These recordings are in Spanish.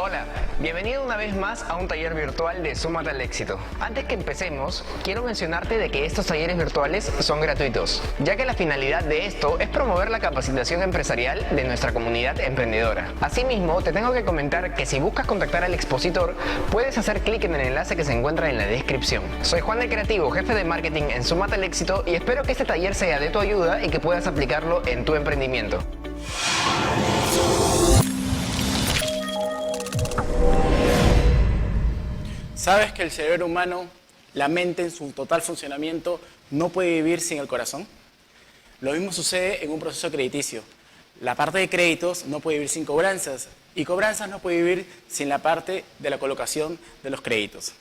Hola, bienvenido una vez más a un taller virtual de Súmate al Éxito. Antes que empecemos, quiero mencionarte de que estos talleres virtuales son gratuitos, ya que la finalidad de esto es promover la capacitación empresarial de nuestra comunidad emprendedora. Asimismo, te tengo que comentar que si buscas contactar al expositor, puedes hacer clic en el enlace que se encuentra en la descripción. Soy Juan el Creativo, jefe de marketing en Súmate al Éxito, y espero que este taller sea de tu ayuda y que puedas aplicarlo en tu emprendimiento. ¿Sabes que el cerebro humano, la mente en su total funcionamiento, no puede vivir sin el corazón? Lo mismo sucede en un proceso crediticio. La parte de créditos no puede vivir sin cobranzas y cobranzas no puede vivir sin la parte de la colocación de los créditos.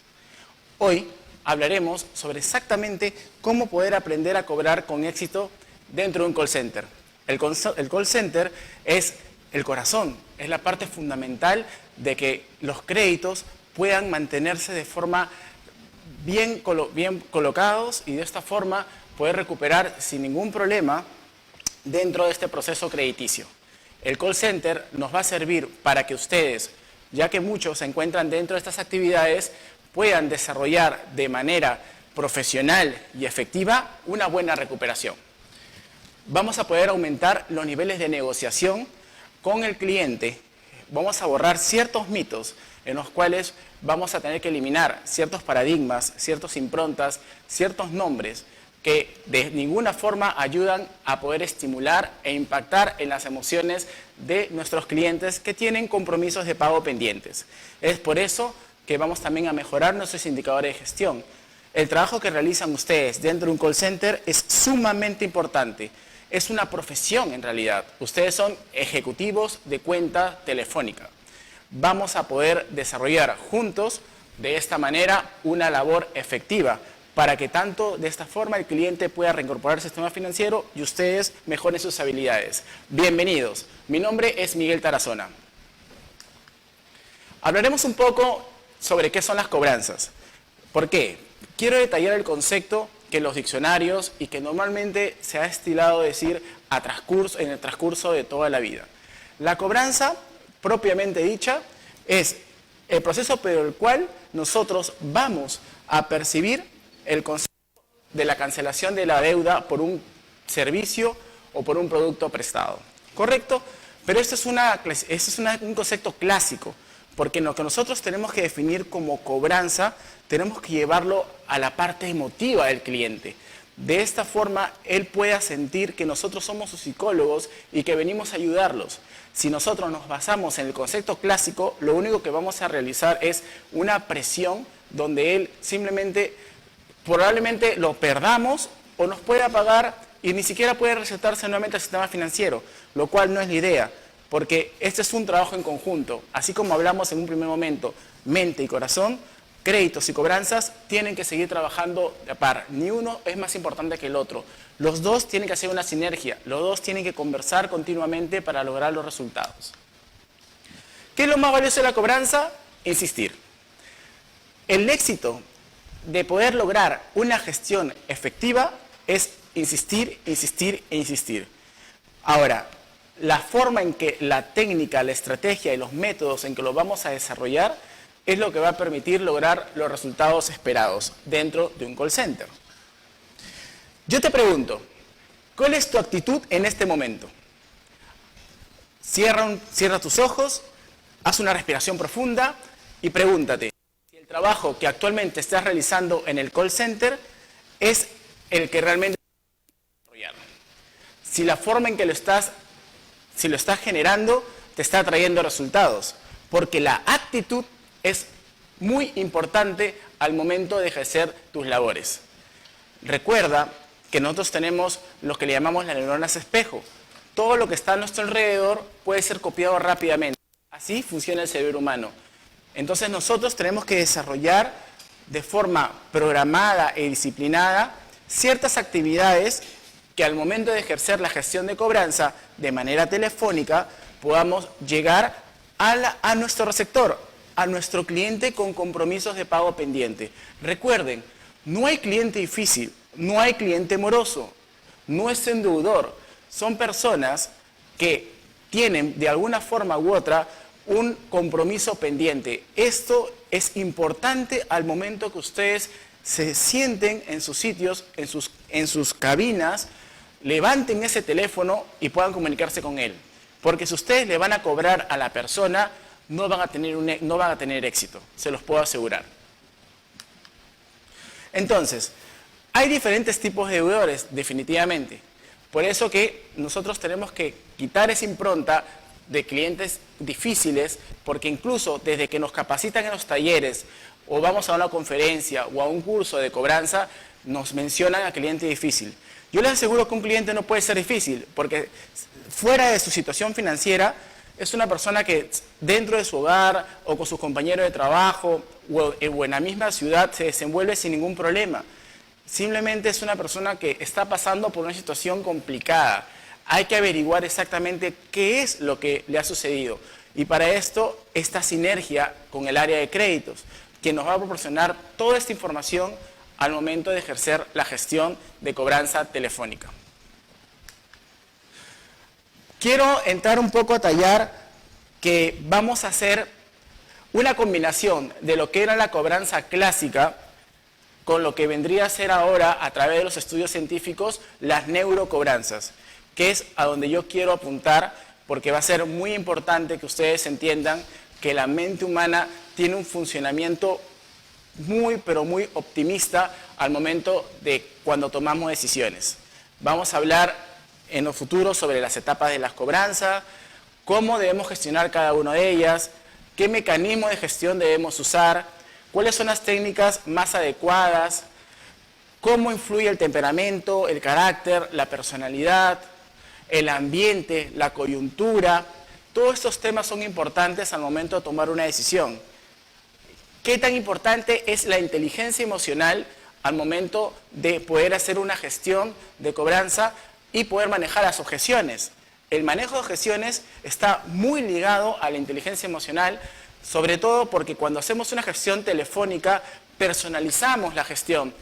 Hoy hablaremos sobre exactamente cómo poder aprender a cobrar con éxito dentro de un call center. El call center es el corazón, es la parte fundamental de que los créditos puedan mantenerse de forma bien colocados y de esta forma poder recuperar sin ningún problema dentro de este proceso crediticio. El call center nos va a servir para que ustedes, ya que muchos se encuentran dentro de estas actividades, puedan desarrollar de manera profesional y efectiva una buena recuperación. Vamos a poder aumentar los niveles de negociación con el cliente. Vamos a borrar ciertos mitos en los cuales vamos a tener que eliminar ciertos paradigmas, ciertas improntas, ciertos nombres que de ninguna forma ayudan a poder estimular e impactar en las emociones de nuestros clientes que tienen compromisos de pago pendientes. Es por eso que vamos también a mejorar nuestros indicadores de gestión. El trabajo que realizan ustedes dentro de un call center es sumamente importante. Es una profesión en realidad. Ustedes son ejecutivos de cuenta telefónica. Vamos a poder desarrollar juntos de esta manera una labor efectiva para que tanto de esta forma el cliente pueda reincorporar al sistema financiero y ustedes mejoren sus habilidades. Bienvenidos. Mi nombre es Miguel Tarazona. Hablaremos un poco sobre qué son las cobranzas. ¿Por qué? Quiero detallar el concepto que los diccionarios y que normalmente se ha estilado decir en el transcurso de toda la vida. La cobranza, propiamente dicha, es el proceso por el cual nosotros vamos a percibir el concepto de la cancelación de la deuda por un servicio o por un producto prestado. ¿Correcto? Pero este es un concepto clásico, porque lo que nosotros tenemos que definir como cobranza, tenemos que llevarlo a la parte emotiva del cliente. De esta forma, él pueda sentir que nosotros somos sus psicólogos y que venimos a ayudarlos. Si nosotros nos basamos en el concepto clásico, lo único que vamos a realizar es una presión donde él simplemente, probablemente lo perdamos o nos pueda pagar y ni siquiera puede recetarse nuevamente al sistema financiero, lo cual no es la idea, porque este es un trabajo en conjunto. Así como hablamos en un primer momento, mente y corazón, créditos y cobranzas tienen que seguir trabajando de a par. Ni uno es más importante que el otro. Los dos tienen que hacer una sinergia. Los dos tienen que conversar continuamente para lograr los resultados. ¿Qué es lo más valioso de la cobranza? Insistir. El éxito de poder lograr una gestión efectiva es insistir, insistir e insistir. Ahora, la forma en que la técnica, la estrategia y los métodos en que lo vamos a desarrollar es lo que va a permitir lograr los resultados esperados dentro de un call center. Yo te pregunto, ¿cuál es tu actitud en este momento? Cierra tus ojos, haz una respiración profunda y pregúntate si el trabajo que actualmente estás realizando en el call center es el que realmente desarrollar. Si la forma en que lo estás generando te está trayendo resultados, porque la actitud es muy importante al momento de ejercer tus labores. Recuerda que nosotros tenemos lo que le llamamos las neuronas espejo. Todo lo que está a nuestro alrededor puede ser copiado rápidamente. Así funciona el cerebro humano. Entonces nosotros tenemos que desarrollar de forma programada e disciplinada ciertas actividades que al momento de ejercer la gestión de cobranza de manera telefónica podamos llegar a nuestro receptor, a nuestro cliente con compromisos de pago pendiente. Recuerden, no hay cliente difícil, no hay cliente moroso, no es endeudor. Son personas que tienen de alguna forma u otra un compromiso pendiente. Esto es importante al momento que ustedes se sienten en sus sitios, en sus cabinas, levanten ese teléfono y puedan comunicarse con él. Porque si ustedes le van a cobrar a la persona, no van a tener éxito, se los puedo asegurar. Entonces, hay diferentes tipos de deudores, definitivamente. Por eso que nosotros tenemos que quitar esa impronta de clientes difíciles, porque incluso desde que nos capacitan en los talleres, o vamos a una conferencia o a un curso de cobranza, nos mencionan a cliente difícil. Yo les aseguro que un cliente no puede ser difícil, porque fuera de su situación financiera, es una persona que dentro de su hogar o con sus compañeros de trabajo o en la misma ciudad se desenvuelve sin ningún problema. Simplemente es una persona que está pasando por una situación complicada. Hay que averiguar exactamente qué es lo que le ha sucedido. Y para esto, esta sinergia con el área de créditos, que nos va a proporcionar toda esta información al momento de ejercer la gestión de cobranza telefónica. Quiero entrar un poco a tallar que vamos a hacer una combinación de lo que era la cobranza clásica con lo que vendría a ser ahora, a través de los estudios científicos, las neurocobranzas, que es a donde yo quiero apuntar, porque va a ser muy importante que ustedes entiendan que la mente humana tiene un funcionamiento muy, pero muy optimista al momento de cuando tomamos decisiones. Vamos a hablar en los futuros sobre las etapas de las cobranzas, cómo debemos gestionar cada una de ellas, qué mecanismo de gestión debemos usar, cuáles son las técnicas más adecuadas, cómo influye el temperamento, el carácter, la personalidad, el ambiente, la coyuntura. Todos estos temas son importantes al momento de tomar una decisión. ¿Qué tan importante es la inteligencia emocional al momento de poder hacer una gestión de cobranza y poder manejar las objeciones? El manejo de objeciones está muy ligado a la inteligencia emocional, sobre todo porque cuando hacemos una gestión telefónica personalizamos la gestión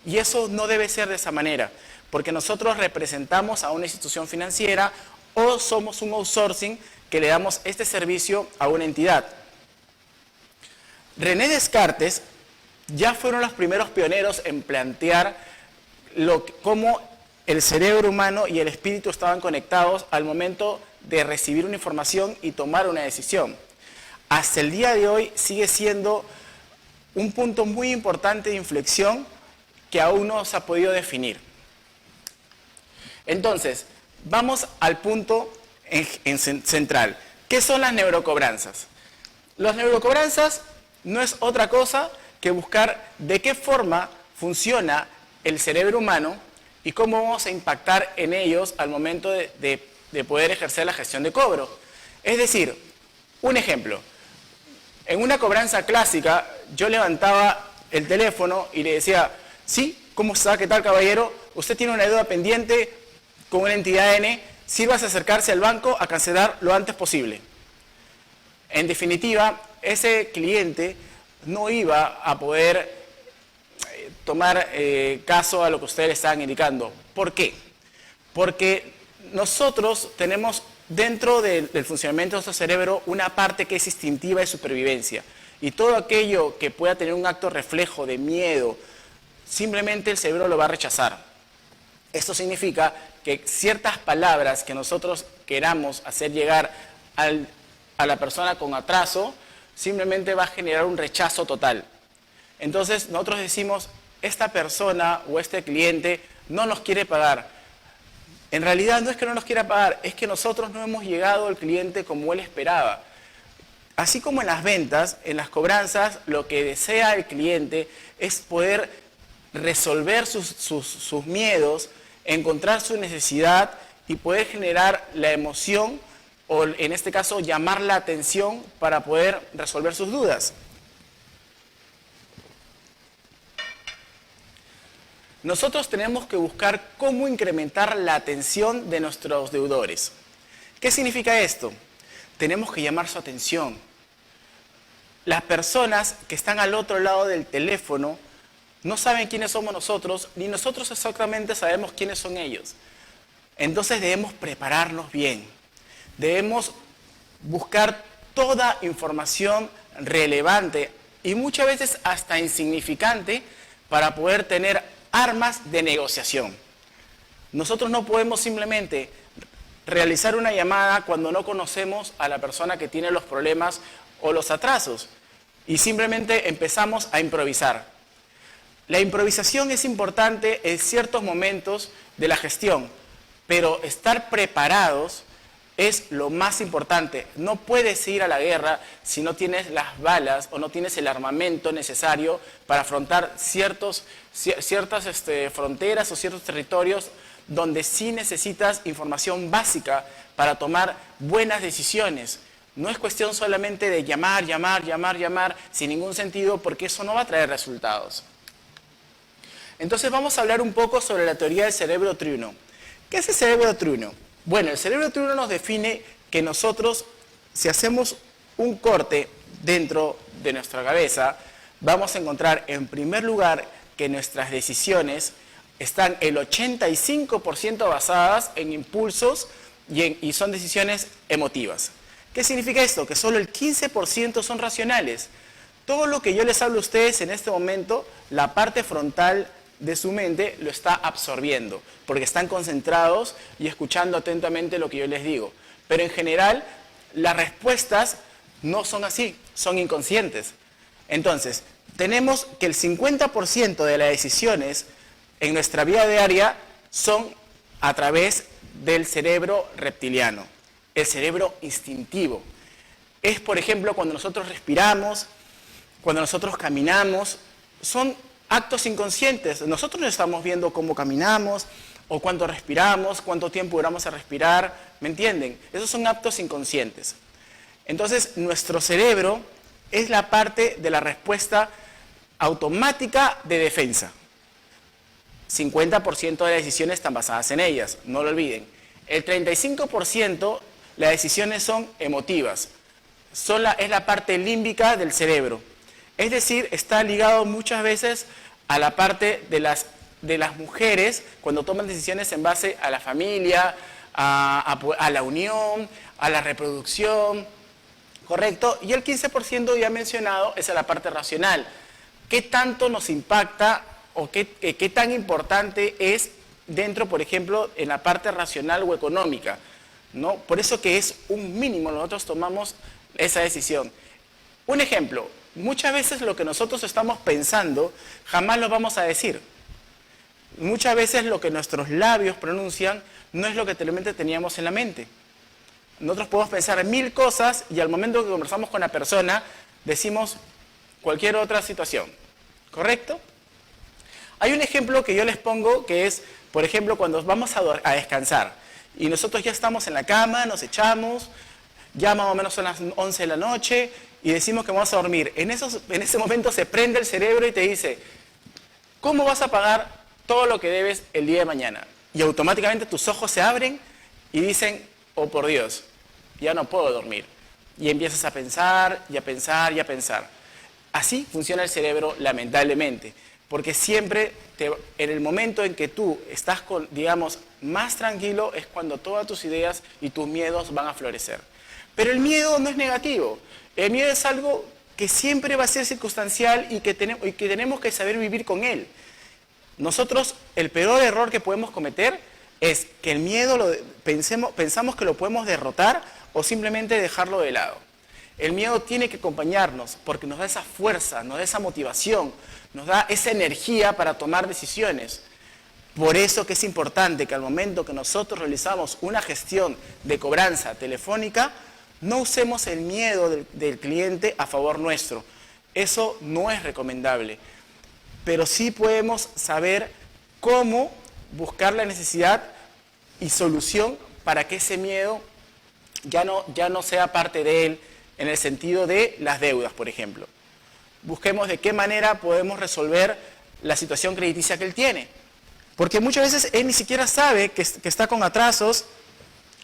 y eso no debe ser de esa manera, porque nosotros representamos a una institución financiera o somos un outsourcing que le damos este servicio a una entidad. René Descartes ya fueron los primeros pioneros en plantear cómo el cerebro humano y el espíritu estaban conectados al momento de recibir una información y tomar una decisión. Hasta el día de hoy sigue siendo un punto muy importante de inflexión que aún no se ha podido definir. Entonces, vamos al punto central. ¿Qué son las neurocobranzas? Las neurocobranzas no es otra cosa que buscar de qué forma funciona el cerebro humano y cómo vamos a impactar en ellos al momento de poder ejercer la gestión de cobro. Es decir, un ejemplo. En una cobranza clásica, yo levantaba el teléfono y le decía, sí, ¿cómo está? ¿Qué tal, caballero? Usted tiene una deuda pendiente con una entidad N, sírvase a acercarse al banco a cancelar lo antes posible. En definitiva, ese cliente no iba a poder tomar caso a lo que ustedes le estaban indicando. ¿Por qué? Porque nosotros tenemos dentro del funcionamiento de nuestro cerebro una parte que es instintiva de supervivencia. Y todo aquello que pueda tener un acto reflejo de miedo, simplemente el cerebro lo va a rechazar. Esto significa que ciertas palabras que nosotros queramos hacer llegar a la persona con atraso, simplemente va a generar un rechazo total. Entonces nosotros decimos, esta persona o este cliente no nos quiere pagar. En realidad no es que no nos quiera pagar, es que nosotros no hemos llegado al cliente como él esperaba. Así como en las ventas, en las cobranzas, lo que desea el cliente es poder resolver sus miedos, encontrar su necesidad y poder generar la emoción o en este caso llamar la atención para poder resolver sus dudas. Nosotros tenemos que buscar cómo incrementar la atención de nuestros deudores. ¿Qué significa esto? Tenemos que llamar su atención. Las personas que están al otro lado del teléfono no saben quiénes somos nosotros, ni nosotros exactamente sabemos quiénes son ellos. Entonces debemos prepararnos bien. Debemos buscar toda información relevante y muchas veces hasta insignificante para poder tener armas de negociación. Nosotros no podemos simplemente realizar una llamada cuando no conocemos a la persona que tiene los problemas o los atrasos y simplemente empezamos a improvisar. La improvisación es importante en ciertos momentos de la gestión, pero estar preparados es lo más importante. No puedes ir a la guerra si no tienes las balas o no tienes el armamento necesario para afrontar ciertas fronteras o ciertos territorios donde sí necesitas información básica para tomar buenas decisiones. No es cuestión solamente de llamar sin ningún sentido, porque eso no va a traer resultados. Entonces vamos a hablar un poco sobre la teoría del cerebro triuno. ¿Qué es el cerebro triuno? Bueno, el cerebro triuno nos define que nosotros, si hacemos un corte dentro de nuestra cabeza, vamos a encontrar en primer lugar que nuestras decisiones están el 85% basadas en impulsos y son decisiones emotivas. ¿Qué significa esto? Que solo el 15% son racionales. Todo lo que yo les hablo a ustedes en este momento, la parte frontal de su mente lo está absorbiendo, porque están concentrados y escuchando atentamente lo que yo les digo. Pero en general, las respuestas no son así, son inconscientes. Entonces, tenemos que el 50% de las decisiones en nuestra vida diaria son a través del cerebro reptiliano, el cerebro instintivo. Es, por ejemplo, cuando nosotros respiramos, cuando nosotros caminamos, son actos inconscientes. Nosotros no estamos viendo cómo caminamos, o cuánto respiramos, cuánto tiempo duramos a respirar, ¿me entienden? Esos son actos inconscientes. Entonces, nuestro cerebro es la parte de la respuesta automática de defensa. 50% de las decisiones están basadas en ellas, no lo olviden. El 35% las decisiones son emotivas. Es la parte límbica del cerebro. Es decir, está ligado muchas veces a la parte de las mujeres cuando toman decisiones en base a la familia, a la unión, a la reproducción, ¿correcto? Y el 15% ya mencionado es a la parte racional. ¿Qué tanto nos impacta o qué tan importante es dentro, por ejemplo, en la parte racional o económica, ¿no? Por eso que es un mínimo, nosotros tomamos esa decisión. Un ejemplo, muchas veces lo que nosotros estamos pensando jamás lo vamos a decir. Muchas veces lo que nuestros labios pronuncian no es lo que realmente teníamos en la mente. Nosotros podemos pensar 1000 cosas y al momento que conversamos con la persona decimos cualquier otra situación, ¿correcto? Hay un ejemplo que yo les pongo que es, por ejemplo, cuando vamos a descansar y nosotros ya estamos en la cama, nos echamos, ya más o menos son las 11 de la noche y decimos que vamos a dormir. En ese momento se prende el cerebro y te dice, ¿cómo vas a pagar todo lo que debes el día de mañana? Y automáticamente tus ojos se abren y dicen, oh por Dios, ya no puedo dormir. Y empiezas a pensar, y a pensar, y a pensar. Así funciona el cerebro, lamentablemente. Porque siempre, en el momento en que tú estás, digamos, más tranquilo, es cuando todas tus ideas y tus miedos van a florecer. Pero el miedo no es negativo. El miedo es algo que siempre va a ser circunstancial y que tenemos que saber vivir con él. Nosotros, el peor error que podemos cometer es que el miedo pensamos que lo podemos derrotar o simplemente dejarlo de lado. El miedo tiene que acompañarnos porque nos da esa fuerza, nos da esa motivación, nos da esa energía para tomar decisiones. Por eso que es importante que al momento que nosotros realizamos una gestión de cobranza telefónica, no usemos el miedo del cliente a favor nuestro. Eso no es recomendable. Pero sí podemos saber cómo buscar la necesidad y solución para que ese miedo ya no sea parte de él, en el sentido de las deudas, por ejemplo. Busquemos de qué manera podemos resolver la situación crediticia que él tiene. Porque muchas veces él ni siquiera sabe que está con atrasos,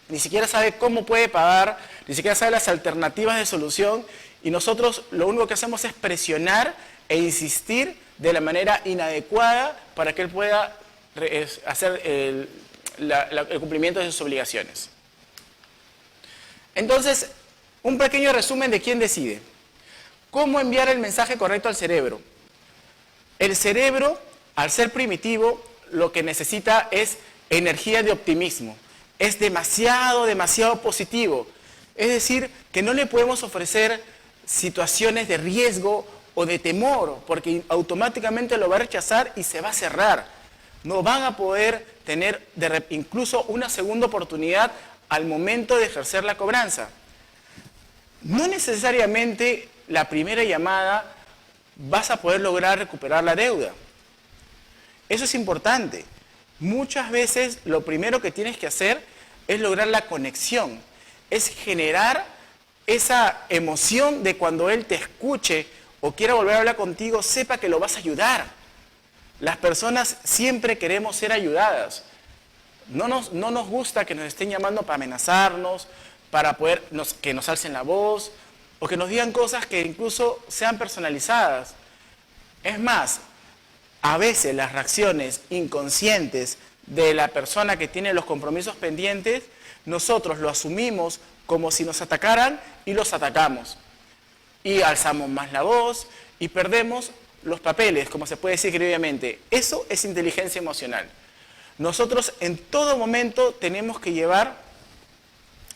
ni siquiera sabe cómo puede pagar, ni siquiera sabe las alternativas de solución, y nosotros lo único que hacemos es presionar e insistir de la manera inadecuada para que él pueda hacer el cumplimiento de sus obligaciones. Entonces, Un pequeño resumen de quién decide. ¿Cómo enviar el mensaje correcto al cerebro? El cerebro, al ser primitivo, lo que necesita es energía de optimismo. Es demasiado positivo. Es decir, que no le podemos ofrecer situaciones de riesgo o de temor, porque automáticamente lo va a rechazar y se va a cerrar. No van a poder tener incluso una segunda oportunidad al momento de ejercer la cobranza. No necesariamente la primera llamada vas a poder lograr recuperar la deuda. Eso es importante. Muchas veces lo primero que tienes que hacer es lograr la conexión, es generar esa emoción de cuando él te escuche o quiera volver a hablar contigo, sepa que lo vas a ayudar. Las personas siempre queremos ser ayudadas. No nos gusta que nos estén llamando para amenazarnos, para que nos alcen la voz o que nos digan cosas que incluso sean personalizadas. Es más, a veces las reacciones inconscientes de la persona que tiene los compromisos pendientes, nosotros lo asumimos como si nos atacaran y los atacamos. Y alzamos más la voz y perdemos los papeles, como se puede decir criolamente. Eso es inteligencia emocional. Nosotros en todo momento tenemos que llevar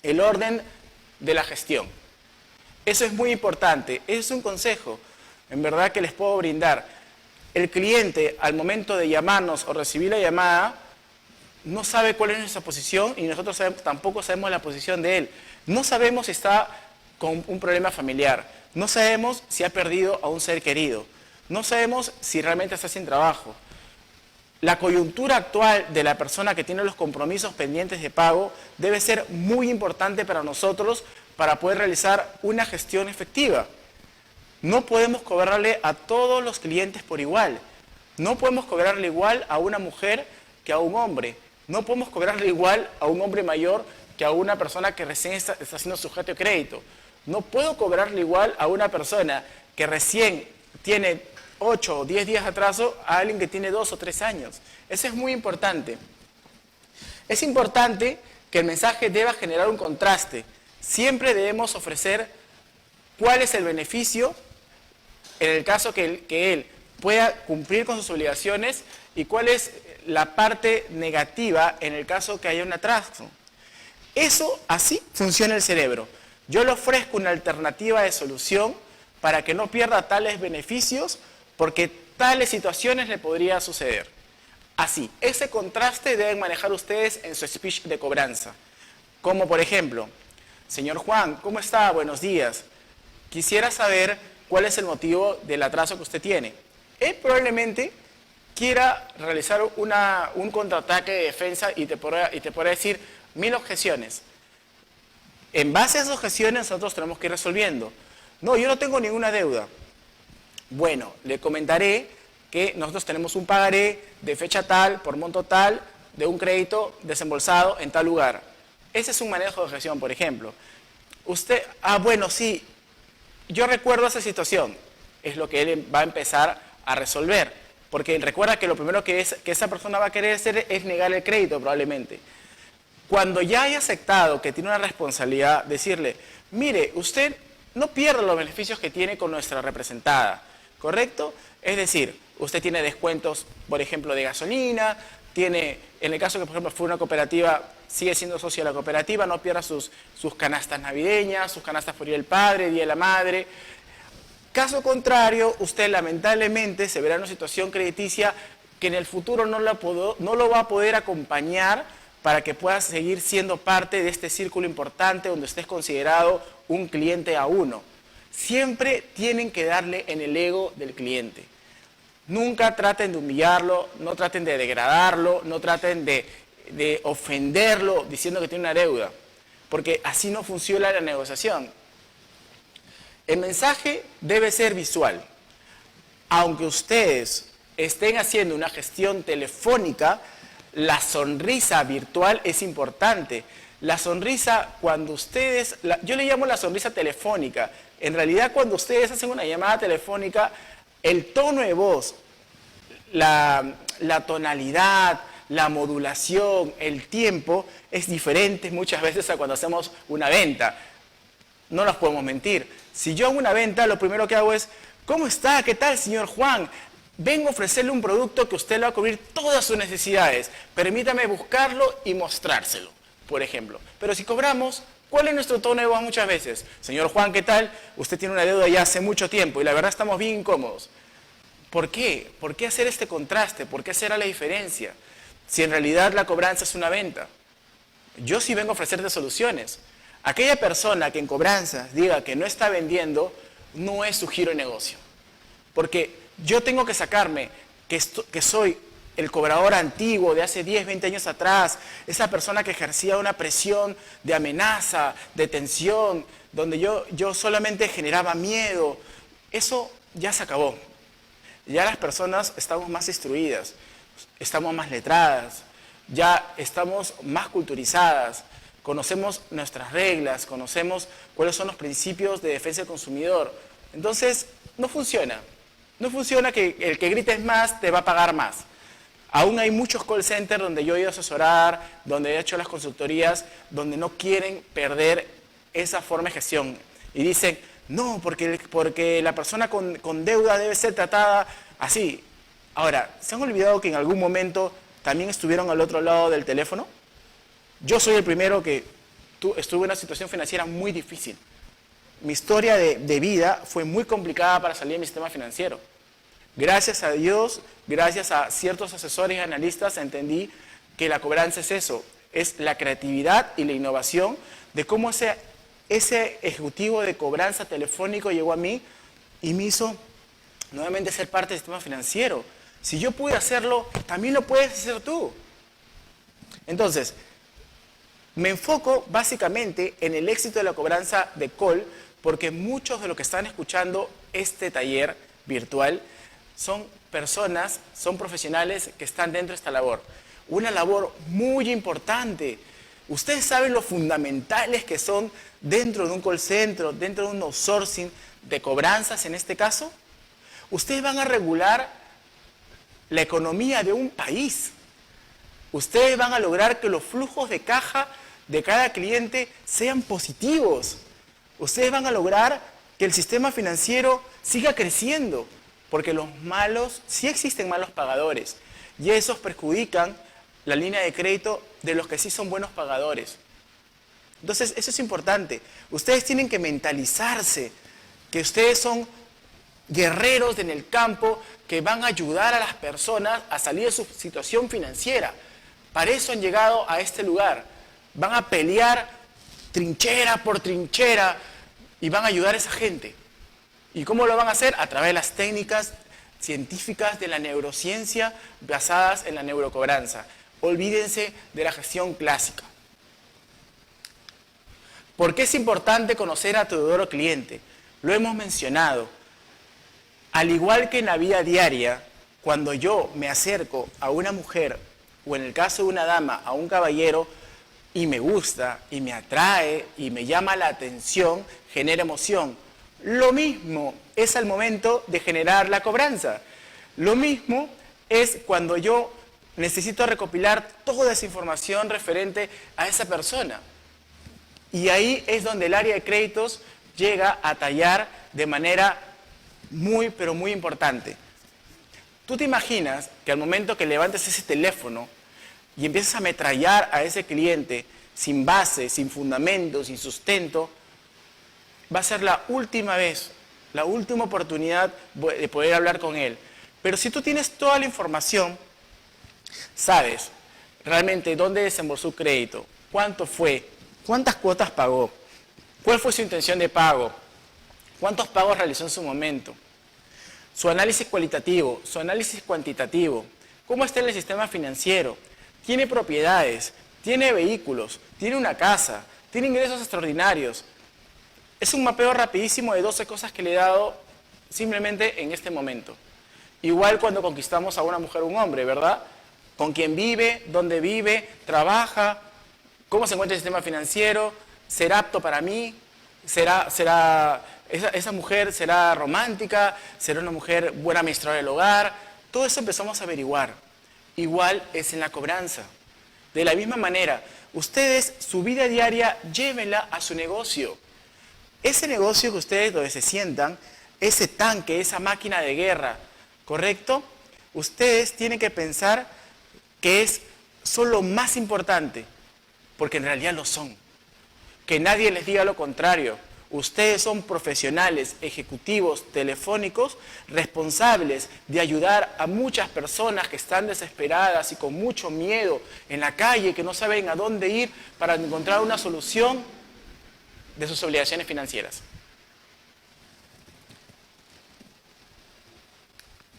el orden de la gestión. Eso es muy importante. Es un consejo, en verdad, que les puedo brindar. El cliente, al momento de llamarnos o recibir la llamada, no sabe cuál es nuestra posición y nosotros tampoco sabemos la posición de él. No sabemos si está con un problema familiar. No sabemos si ha perdido a un ser querido. No sabemos si realmente está sin trabajo. La coyuntura actual de la persona que tiene los compromisos pendientes de pago debe ser muy importante para nosotros para poder realizar una gestión efectiva. No podemos cobrarle a todos los clientes por igual. No podemos cobrarle igual a una mujer que a un hombre. No podemos cobrarle igual a un hombre mayor que a una persona que recién está siendo sujeto de crédito. No puedo cobrarle igual a una persona que recién tiene 8 o 10 días de atraso a alguien que tiene 2 o 3 años. Eso es muy importante. Es importante que el mensaje deba generar un contraste. Siempre debemos ofrecer cuál es el beneficio en el caso que él pueda cumplir con sus obligaciones y cuál es la parte negativa en el caso que haya un atraso. Eso, así funciona el cerebro. Yo le ofrezco una alternativa de solución para que no pierda tales beneficios porque tales situaciones le podría suceder. Así, ese contraste deben manejar ustedes en su speech de cobranza. Como por ejemplo, señor Juan, ¿cómo está? Buenos días. Quisiera saber cuál es el motivo del atraso que usted tiene. Él probablemente quiera realizar un contraataque de defensa y te podrá decir 1000 objeciones. En base a esas objeciones nosotros tenemos que ir resolviendo. No, yo no tengo ninguna deuda. Bueno, le comentaré que nosotros tenemos un pagaré de fecha tal, por monto tal, de un crédito desembolsado en tal lugar. Ese es un manejo de objeción, por ejemplo. Usted, bueno, sí, yo recuerdo esa situación. Es lo que él va a empezar a resolver. Porque recuerda que lo primero que esa persona va a querer hacer es negar el crédito, probablemente. Cuando ya haya aceptado que tiene una responsabilidad, decirle, mire, usted no pierde los beneficios que tiene con nuestra representada, ¿correcto? Es decir, usted tiene descuentos, por ejemplo, de gasolina, tiene, en el caso que, por ejemplo, fue una cooperativa, sigue siendo socio de la cooperativa, no pierda sus canastas navideñas, sus canastas por Día del Padre, Día de la Madre. Caso contrario, usted lamentablemente se verá en una situación crediticia que en el futuro no lo va a poder acompañar para que pueda seguir siendo parte de este círculo importante donde usted es considerado un cliente A1. Siempre tienen que darle en el ego del cliente. Nunca traten de humillarlo, no traten de degradarlo, no traten de ofenderlo diciendo que tiene una deuda, porque así no funciona la negociación. El mensaje debe ser visual. Aunque ustedes estén haciendo una gestión telefónica, la sonrisa virtual es importante. La sonrisa cuando ustedes, yo le llamo la sonrisa telefónica. En realidad cuando ustedes hacen una llamada telefónica, el tono de voz, la tonalidad, la modulación, el tiempo es diferente muchas veces a cuando hacemos una venta. no nos podemos mentir. Si yo hago una venta, lo primero que hago es, ¿cómo está? ¿Qué tal, señor Juan? Vengo a ofrecerle un producto que usted le va a cubrir todas sus necesidades. Permítame buscarlo y mostrárselo, por ejemplo. Pero si cobramos, ¿cuál es nuestro tono de voz muchas veces? Señor Juan, ¿qué tal? Usted tiene una deuda ya hace mucho tiempo y la verdad estamos bien incómodos. ¿Por qué? ¿Por qué hacer este contraste? ¿Por qué hacer la diferencia? Si en realidad la cobranza es una venta. Yo sí vengo a ofrecerte soluciones. Aquella persona que en cobranzas diga que no está vendiendo, no es su giro de negocio. Porque yo tengo que sacarme que soy el cobrador antiguo de hace 10, 20 años atrás, esa persona que ejercía una presión de amenaza, de tensión, donde yo solamente generaba miedo. Eso ya se acabó. Ya las personas estamos más instruidas, estamos más letradas, ya estamos más culturizadas, conocemos nuestras reglas, conocemos cuáles son los principios de defensa del consumidor. Entonces, no funciona. No funciona que el que grites más te va a pagar más. Aún hay muchos call centers donde yo he ido a asesorar, donde he hecho las consultorías, donde no quieren perder esa forma de gestión. Y dicen, no, porque la persona con deuda debe ser tratada así. Ahora, ¿se han olvidado que en algún momento también estuvieron al otro lado del teléfono? Yo soy el primero que estuve en una situación financiera muy difícil. Mi historia de vida fue muy complicada para salir de mi sistema financiero. Gracias a Dios, gracias a ciertos asesores y analistas, entendí que la cobranza es eso, es la creatividad y la innovación de cómo ese ejecutivo de cobranza telefónico llegó a mí y me hizo nuevamente ser parte del sistema financiero. Si yo pude hacerlo, también lo puedes hacer tú. Entonces, me enfoco básicamente en el éxito de la cobranza de call, porque muchos de los que están escuchando este taller virtual son personas, son profesionales que están dentro de esta labor. Una labor muy importante. Ustedes saben lo fundamentales que son dentro de un call center, dentro de un outsourcing de cobranzas en este caso. Ustedes van a regular la economía de un país. Ustedes van a lograr que los flujos de caja de cada cliente sean positivos. Ustedes van a lograr que el sistema financiero siga creciendo, porque sí existen malos pagadores y esos perjudican la línea de crédito de los que sí son buenos pagadores. Entonces, eso es importante. Ustedes tienen que mentalizarse que ustedes son guerreros en el campo que van a ayudar a las personas a salir de su situación financiera. Para eso han llegado a este lugar. Van a pelear trinchera por trinchera y van a ayudar a esa gente. ¿Y cómo lo van a hacer? A través de las técnicas científicas de la neurociencia basadas en la neurocobranza. Olvídense de la gestión clásica. ¿Por qué es importante conocer a tu deudor o cliente? Lo hemos mencionado. Al igual que en la vida diaria, cuando yo me acerco a una mujer, o en el caso de una dama, a un caballero, y me gusta, y me atrae, y me llama la atención, genera emoción. Lo mismo es al momento de generar la cobranza. Lo mismo es cuando yo necesito recopilar toda esa información referente a esa persona. Y ahí es donde el área de créditos llega a tallar de manera muy, pero muy importante. Tú te imaginas que al momento que levantes ese teléfono y empiezas a ametrallar a ese cliente sin base, sin fundamento, sin sustento, va a ser la última vez, la última oportunidad de poder hablar con él. Pero si tú tienes toda la información, sabes realmente dónde desembolsó su crédito, cuánto fue, cuántas cuotas pagó, cuál fue su intención de pago, cuántos pagos realizó en su momento, su análisis cualitativo, su análisis cuantitativo, cómo está en el sistema financiero, tiene propiedades, tiene vehículos, tiene una casa, tiene ingresos extraordinarios. Es un mapeo rapidísimo de 12 cosas que le he dado simplemente en este momento. Igual cuando conquistamos a una mujer o un hombre, ¿verdad? Con quién vive, dónde vive, trabaja, cómo se encuentra el sistema financiero, será apto para mí, esa mujer será romántica, será una mujer buena administradora del hogar. Todo eso empezamos a averiguar. Igual es en la cobranza. De la misma manera, ustedes su vida diaria llévenla a su negocio. ese negocio que ustedes donde se sientan, ese tanque, esa máquina de guerra, ¿correcto? Ustedes tienen que pensar que son lo más importante, porque en realidad lo son. Que nadie les diga lo contrario. Ustedes son profesionales, ejecutivos, telefónicos, responsables de ayudar a muchas personas que están desesperadas y con mucho miedo en la calle, que no saben a dónde ir para encontrar una solución de sus obligaciones financieras.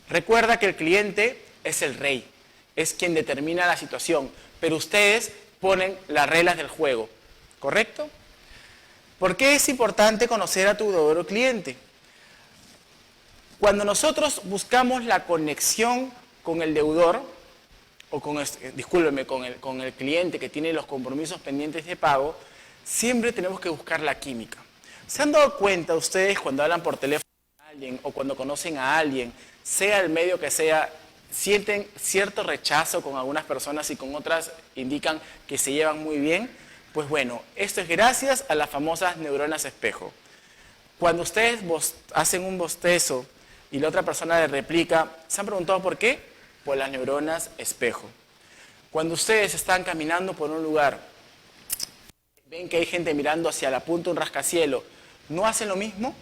Recuerda que el cliente es el rey, es quien determina la situación, pero ustedes ponen las reglas del juego, ¿correcto? ¿Por qué es importante conocer a tu verdadero cliente? Cuando nosotros buscamos la conexión con el deudor, o discúlpeme, con el cliente que tiene los compromisos pendientes de pago, siempre tenemos que buscar la química. ¿Se han dado cuenta ustedes cuando hablan por teléfono a alguien o cuando conocen a alguien, sea el medio que sea, sienten cierto rechazo con algunas personas y con otras indican que se llevan muy bien? Pues bueno, esto es gracias a las famosas neuronas espejo. Cuando ustedes hacen un bostezo y la otra persona le replica, ¿se han preguntado por qué? Por las neuronas espejo. Cuando ustedes están caminando por un lugar, ven que hay gente mirando hacia la punta de un rascacielos, ¿no hacen lo mismo?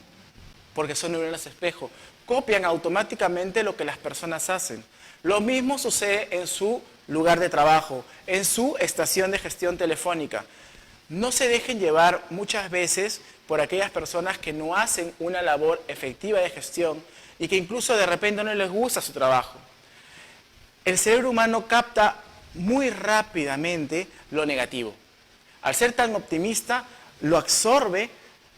Porque son neuronas espejo. Copian automáticamente lo que las personas hacen. Lo mismo sucede en su lugar de trabajo, en su estación de gestión telefónica. No se dejen llevar muchas veces por aquellas personas que no hacen una labor efectiva de gestión y que incluso de repente no les gusta su trabajo. El cerebro humano capta muy rápidamente lo negativo. Al ser tan optimista, lo absorbe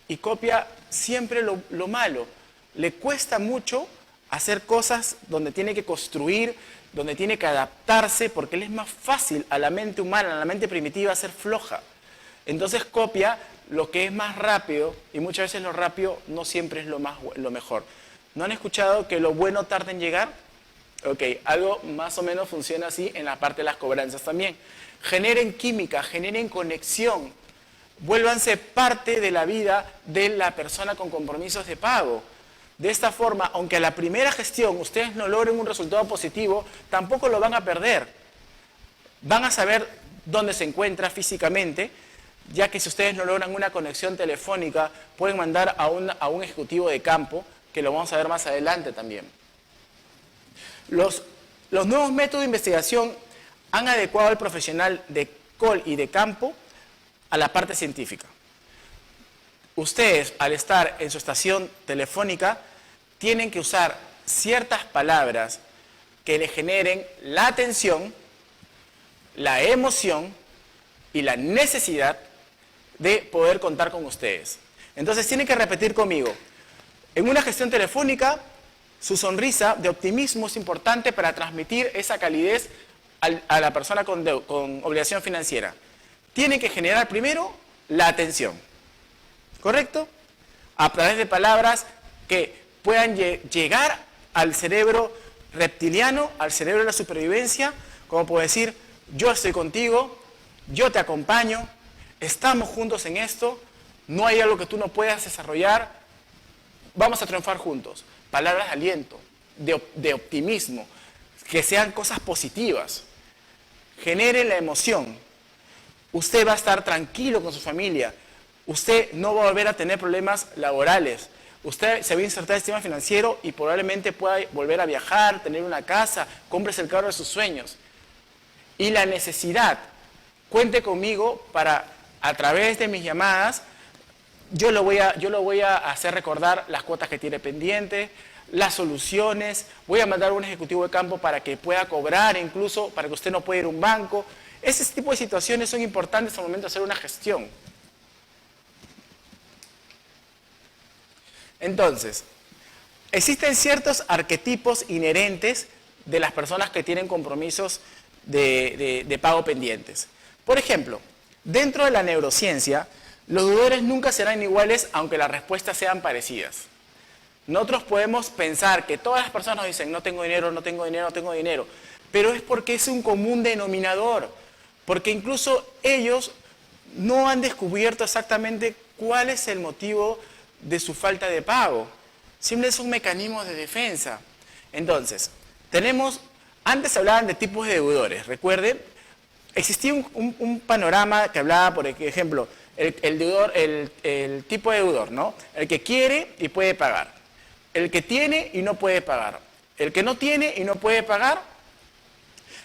y copia siempre lo malo. Le cuesta mucho hacer cosas donde tiene que construir, donde tiene que adaptarse, porque le es más fácil a la mente humana, a la mente primitiva, ser floja. Entonces copia lo que es más rápido, y muchas veces lo rápido no siempre es lo mejor. ¿No han escuchado que lo bueno tarda en llegar? Ok, algo más o menos funciona así en la parte de las cobranzas también. Generen química, generen conexión, vuélvanse parte de la vida de la persona con compromisos de pago. De esta forma, aunque a la primera gestión ustedes no logren un resultado positivo, tampoco lo van a perder. Van a saber dónde se encuentra físicamente, ya que si ustedes no logran una conexión telefónica, pueden mandar a un ejecutivo de campo, que lo vamos a ver más adelante también. Los nuevos métodos de investigación han adecuado al profesional de call y de campo a la parte científica. Ustedes, al estar en su estación telefónica, tienen que usar ciertas palabras que le generen la atención, la emoción y la necesidad de poder contar con ustedes. Entonces tienen que repetir conmigo. En una gestión telefónica, su sonrisa de optimismo es importante para transmitir esa calidez a la persona con obligación financiera. Tienen que generar primero la atención, ¿correcto? A través de palabras que puedan llegar al cerebro reptiliano, al cerebro de la supervivencia, como puedo decir, yo estoy contigo, yo te acompaño, estamos juntos en esto, no hay algo que tú no puedas desarrollar, vamos a triunfar juntos. Palabras de aliento, de optimismo, que sean cosas positivas. Genere la emoción. Usted va a estar tranquilo con su familia. Usted no va a volver a tener problemas laborales. Usted se va a insertar en el sistema financiero y probablemente pueda volver a viajar, tener una casa, cómprese el carro de sus sueños. Y la necesidad, cuente conmigo para, a través de mis llamadas, yo lo voy a hacer recordar las cuotas que tiene pendientes, las soluciones, voy a mandar a un ejecutivo de campo para que pueda cobrar, incluso para que usted no pueda ir a un banco. Ese tipo de situaciones son importantes al momento de hacer una gestión. Entonces, existen ciertos arquetipos inherentes de las personas que tienen compromisos de pago pendientes. Por ejemplo, dentro de la neurociencia, los deudores nunca serán iguales aunque las respuestas sean parecidas. Nosotros podemos pensar que todas las personas dicen no tengo dinero, no tengo dinero, no tengo dinero, pero es porque es un común denominador, porque incluso ellos no han descubierto exactamente cuál es el motivo de su falta de pago. Siempre son mecanismos de defensa. Entonces, antes hablaban de tipos de deudores. Recuerden, existía un panorama que hablaba, por ejemplo, el tipo de deudor, ¿no? El que quiere y puede pagar. El que tiene y no puede pagar. El que no tiene y no puede pagar.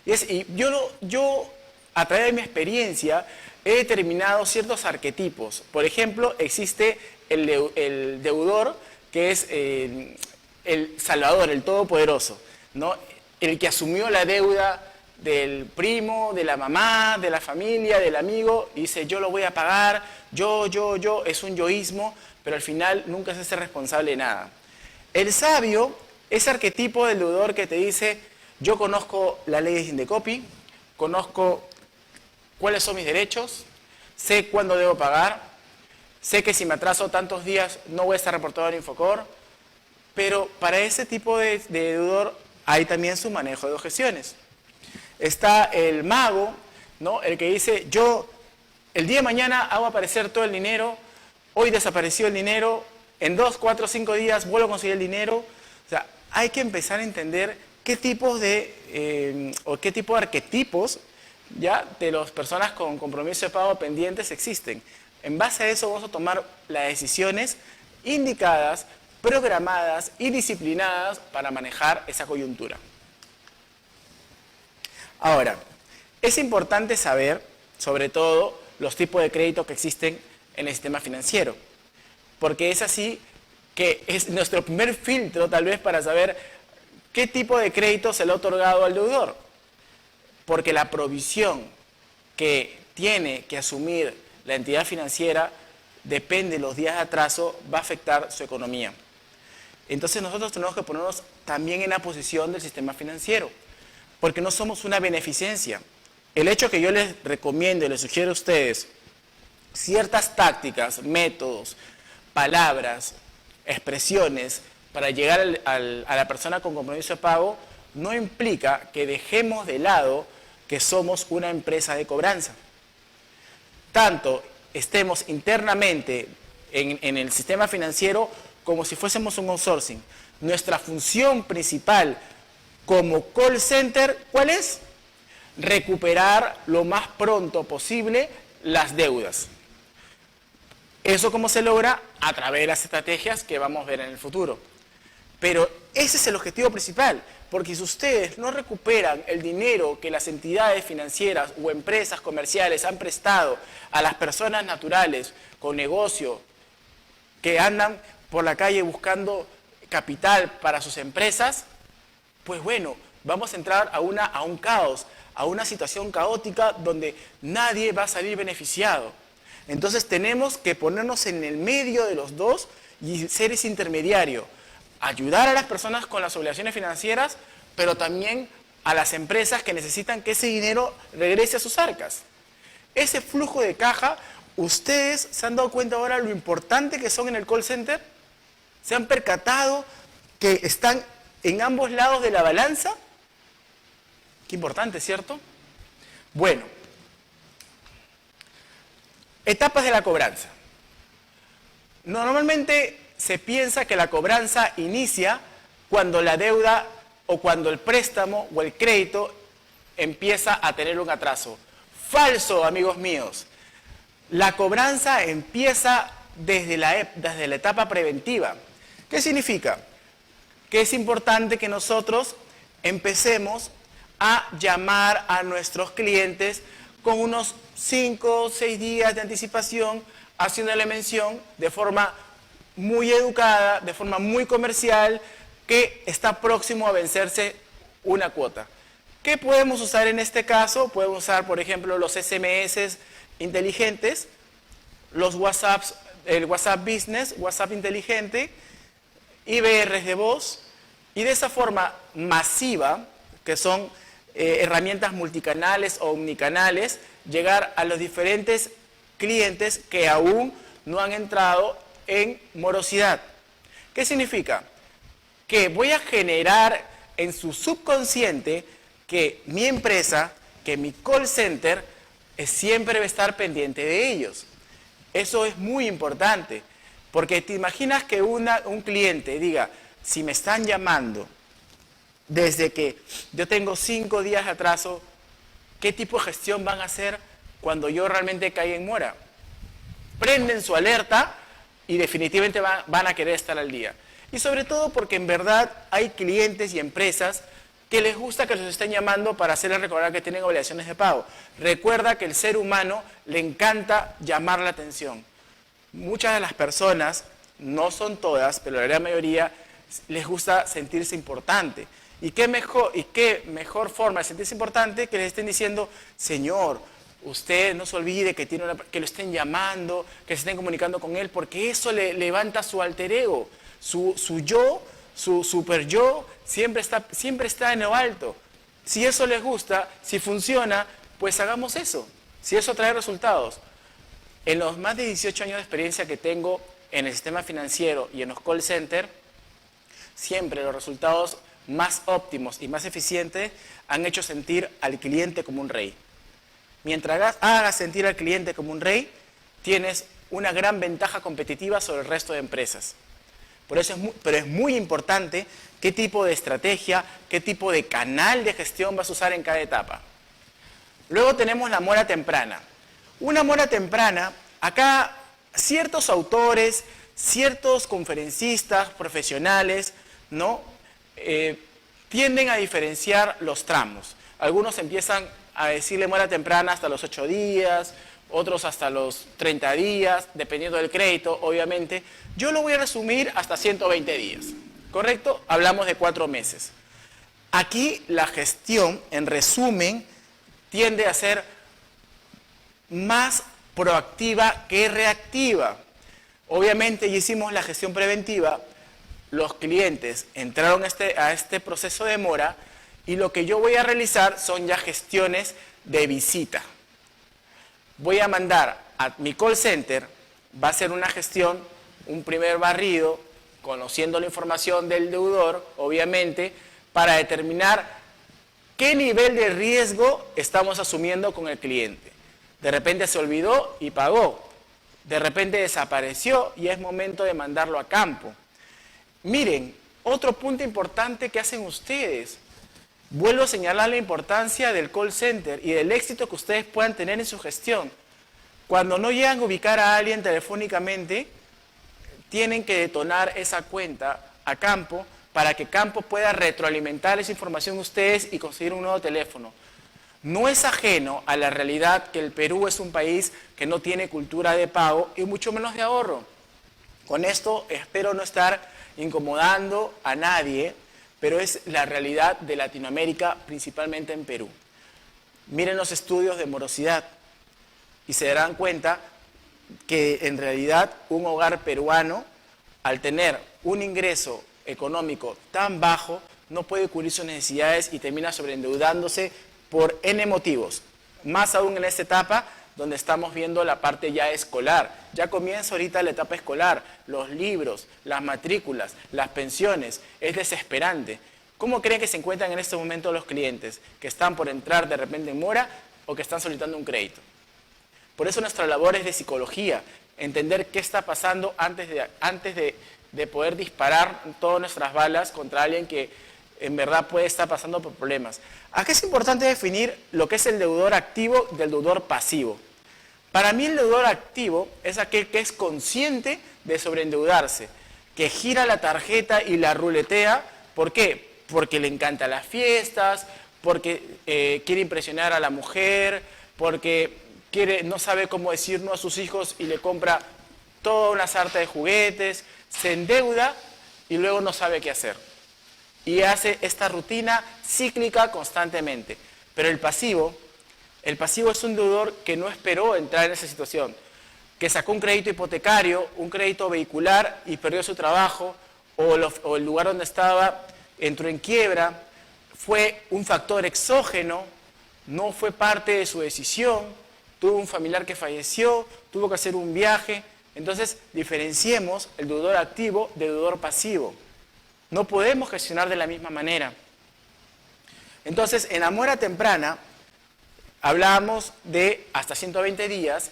Y yo, a través de mi experiencia, he determinado ciertos arquetipos. Por ejemplo, existe el deudor que es el Salvador, el Todopoderoso, ¿no? El que asumió la deuda del primo, de la mamá, de la familia, del amigo, y dice, yo lo voy a pagar, yo, es un yoísmo, pero al final nunca se hace responsable de nada. El sabio, ese arquetipo del deudor que te dice, yo conozco la ley de Indecopi, conozco cuáles son mis derechos, sé cuándo debo pagar, sé que si me atraso tantos días no voy a estar reportado en Infocor, pero para ese tipo de deudor hay también su manejo de objeciones. Está el mago, ¿no? El que dice, yo el día de mañana hago aparecer todo el dinero, hoy desapareció el dinero, en 2, 4, 5 días vuelvo a conseguir el dinero. O sea, hay que empezar a entender qué tipos o qué tipo de arquetipos ya de las personas con compromiso de pago pendientes existen. En base a eso vamos a tomar las decisiones indicadas, programadas y disciplinadas para manejar esa coyuntura. Ahora, es importante saber, sobre todo, los tipos de crédito que existen en el sistema financiero, porque es así que es nuestro primer filtro tal vez para saber qué tipo de crédito se le ha otorgado al deudor, porque la provisión que tiene que asumir la entidad financiera depende de los días de atraso, va a afectar su economía. Entonces nosotros tenemos que ponernos también en la posición del sistema financiero, porque no somos una beneficencia. El hecho que yo les recomiendo y les sugiero a ustedes ciertas tácticas, métodos, palabras, expresiones para llegar a la persona con compromiso de pago no implica que dejemos de lado que somos una empresa de cobranza. Tanto estemos internamente en el sistema financiero como si fuésemos un outsourcing. Nuestra función principal como call center, ¿cuál es? Recuperar lo más pronto posible las deudas. ¿Eso cómo se logra? A través de las estrategias que vamos a ver en el futuro. Pero ese es el objetivo principal, porque si ustedes no recuperan el dinero que las entidades financieras o empresas comerciales han prestado a las personas naturales con negocio que andan por la calle buscando capital para sus empresas, pues bueno, vamos a entrar a un caos, a una situación caótica donde nadie va a salir beneficiado. Entonces tenemos que ponernos en el medio de los dos y ser ese intermediario. Ayudar a las personas con las obligaciones financieras, pero también a las empresas que necesitan que ese dinero regrese a sus arcas. Ese flujo de caja, ¿ustedes se han dado cuenta ahora lo importante que son en el call center? ¿Se han percatado que están en ambos lados de la balanza? Qué importante, ¿cierto? Bueno, etapas de la cobranza. Normalmente se piensa que la cobranza inicia cuando la deuda o cuando el préstamo o el crédito empieza a tener un atraso. Falso, amigos míos. La cobranza empieza desde la etapa preventiva. ¿Qué significa? Que es importante que nosotros empecemos a llamar a nuestros clientes con unos 5 o 6 días de anticipación, haciéndole mención de forma muy educada, de forma muy comercial, que está próximo a vencerse una cuota. ¿Qué podemos usar en este caso? Podemos usar, por ejemplo, los SMS inteligentes, los WhatsApps, el WhatsApp Business, WhatsApp inteligente, IVRs de voz, y de esa forma masiva, que son herramientas multicanales o omnicanales, llegar a los diferentes clientes que aún no han entrado en morosidad. ¿Qué significa? Que voy a generar en su subconsciente que mi empresa, que mi call center, siempre va a estar pendiente de ellos. Eso es muy importante. Porque te imaginas que un cliente diga, si me están llamando desde que yo tengo 5 días de atraso, ¿qué tipo de gestión van a hacer cuando yo realmente caí en mora? Prenden su alerta y definitivamente van a querer estar al día. Y sobre todo porque en verdad hay clientes y empresas que les gusta que los estén llamando para hacerles recordar que tienen obligaciones de pago. Recuerda que el ser humano le encanta llamar la atención. Muchas de las personas, no son todas, pero la gran mayoría, les gusta sentirse importante. ¿Y qué mejor forma de sentirse importante que les estén diciendo, señor, usted no se olvide que lo estén llamando, que se estén comunicando con él, porque eso le levanta su alter ego, su yo, su super yo, siempre está en lo alto. Si eso les gusta, si funciona, pues hagamos eso. Si eso trae resultados. En los más de 18 años de experiencia que tengo en el sistema financiero y en los call centers, siempre los resultados más óptimos y más eficientes han hecho sentir al cliente como un rey. Mientras hagas sentir al cliente como un rey, tienes una gran ventaja competitiva sobre el resto de empresas. Pero es muy importante qué tipo de estrategia, qué tipo de canal de gestión vas a usar en cada etapa. Luego tenemos la mora temprana. Una mora temprana, acá ciertos autores, ciertos conferencistas profesionales, ¿no? Tienden a diferenciar los tramos. Algunos empiezan a decirle mora temprana hasta los 8 días, otros hasta los 30 días, dependiendo del crédito, obviamente. Yo lo voy a resumir hasta 120 días, ¿correcto? Hablamos de 4 meses. Aquí la gestión, en resumen, tiende a ser más proactiva que reactiva. Obviamente ya hicimos la gestión preventiva, los clientes entraron a este proceso de mora y lo que yo voy a realizar son ya gestiones de visita. Voy a mandar a mi call center, va a ser una gestión, un primer barrido, conociendo la información del deudor, obviamente, para determinar qué nivel de riesgo estamos asumiendo con el cliente. De repente se olvidó y pagó. De repente desapareció y es momento de mandarlo a campo. Miren, otro punto importante que hacen ustedes. Vuelvo a señalar la importancia del call center y del éxito que ustedes puedan tener en su gestión. Cuando no llegan a ubicar a alguien telefónicamente, tienen que detonar esa cuenta a campo para que campo pueda retroalimentar esa información a ustedes y conseguir un nuevo teléfono. No es ajeno a la realidad que el Perú es un país que no tiene cultura de pago y mucho menos de ahorro. Con esto espero no estar incomodando a nadie, pero es la realidad de Latinoamérica, principalmente en Perú. Miren los estudios de morosidad y se darán cuenta que en realidad un hogar peruano, al tener un ingreso económico tan bajo, no puede cubrir sus necesidades y termina sobreendeudándose por N motivos. Más aún en esta etapa donde estamos viendo la parte ya escolar. Ya comienza ahorita la etapa escolar, los libros, las matrículas, las pensiones. Es desesperante. ¿Cómo creen que se encuentran en este momento los clientes que están por entrar de repente en mora o que están solicitando un crédito? Por eso nuestra labor es de psicología, entender qué está pasando antes de poder disparar todas nuestras balas contra alguien que en verdad puede estar pasando por problemas. Aquí es importante definir lo que es el deudor activo del deudor pasivo. Para mí el deudor activo es aquel que es consciente de sobreendeudarse, que gira la tarjeta y la ruletea. ¿Por qué? Porque le encantan las fiestas, porque quiere impresionar a la mujer, porque no sabe cómo decir no a sus hijos y le compra toda una sarta de juguetes, se endeuda y luego no sabe qué hacer. Y hace esta rutina cíclica constantemente. Pero el pasivo es un deudor que no esperó entrar en esa situación, que sacó un crédito hipotecario, un crédito vehicular y perdió su trabajo, o el lugar donde estaba entró en quiebra, fue un factor exógeno, no fue parte de su decisión, tuvo un familiar que falleció, tuvo que hacer un viaje. Entonces, diferenciemos el deudor activo del deudor pasivo. No podemos gestionar de la misma manera. Entonces, en la mora temprana, hablábamos de hasta 120 días.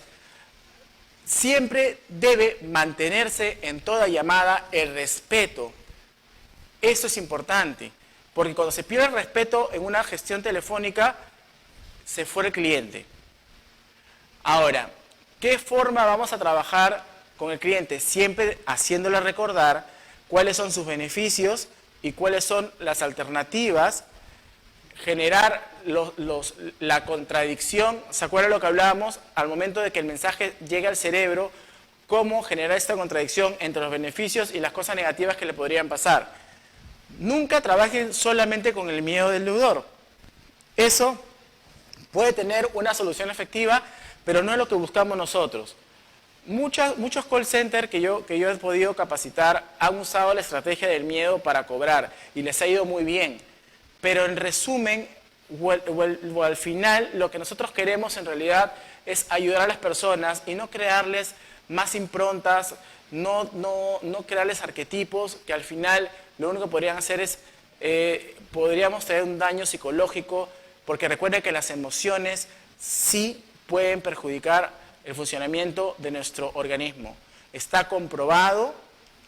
siempre debe mantenerse en toda llamada el respeto. Eso es importante, porque cuando se pierde el respeto en una gestión telefónica, se fue el cliente. Ahora, ¿qué forma vamos a trabajar con el cliente? Siempre haciéndole recordar cuáles son sus beneficios y cuáles son las alternativas, generar la contradicción. ¿Se acuerdan lo que hablábamos al momento de que el mensaje llegue al cerebro? Cómo generar esta contradicción entre los beneficios y las cosas negativas que le podrían pasar. Nunca trabajen solamente con el miedo del deudor. Eso puede tener una solución efectiva, pero no es lo que buscamos nosotros. Muchos call centers que yo he podido capacitar han usado la estrategia del miedo para cobrar y les ha ido muy bien. Pero en resumen, o al final, lo que nosotros queremos en realidad es ayudar a las personas y no crearles más improntas, no crearles arquetipos que al final lo único que podrían hacer es, podríamos tener un daño psicológico, porque recuerden que las emociones sí pueden perjudicar el funcionamiento de nuestro organismo. Está comprobado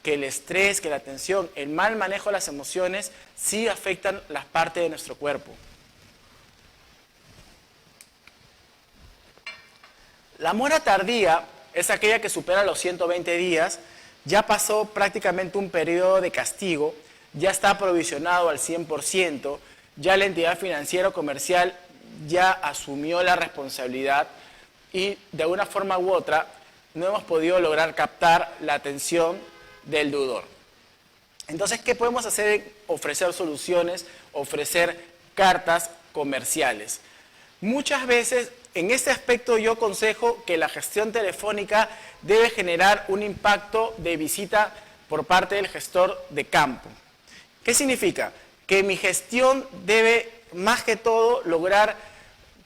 que el estrés, que la tensión, el mal manejo de las emociones sí afectan las partes de nuestro cuerpo. La mora tardía es aquella que supera los 120 días, ya pasó prácticamente un periodo de castigo, ya está provisionado al 100%, ya la entidad financiera o comercial ya asumió la responsabilidad y de una forma u otra no hemos podido lograr captar la atención del deudor. Entonces, ¿qué podemos hacer? Ofrecer soluciones, ofrecer cartas comerciales. Muchas veces, en este aspecto yo aconsejo que la gestión telefónica debe generar un impacto de visita por parte del gestor de campo. ¿Qué significa? Que mi gestión debe, más que todo, lograr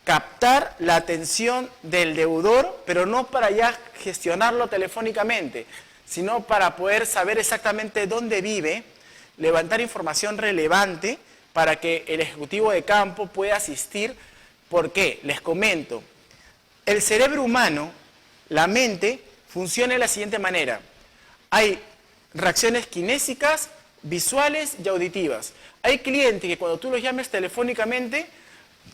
captar la atención del deudor, pero no para ya gestionarlo telefónicamente, sino para poder saber exactamente dónde vive, levantar información relevante para que el ejecutivo de campo pueda asistir. ¿Por qué? Les comento. El cerebro humano, la mente, funciona de la siguiente manera. Hay reacciones kinésicas, visuales y auditivas. Hay clientes que cuando tú los llames telefónicamente,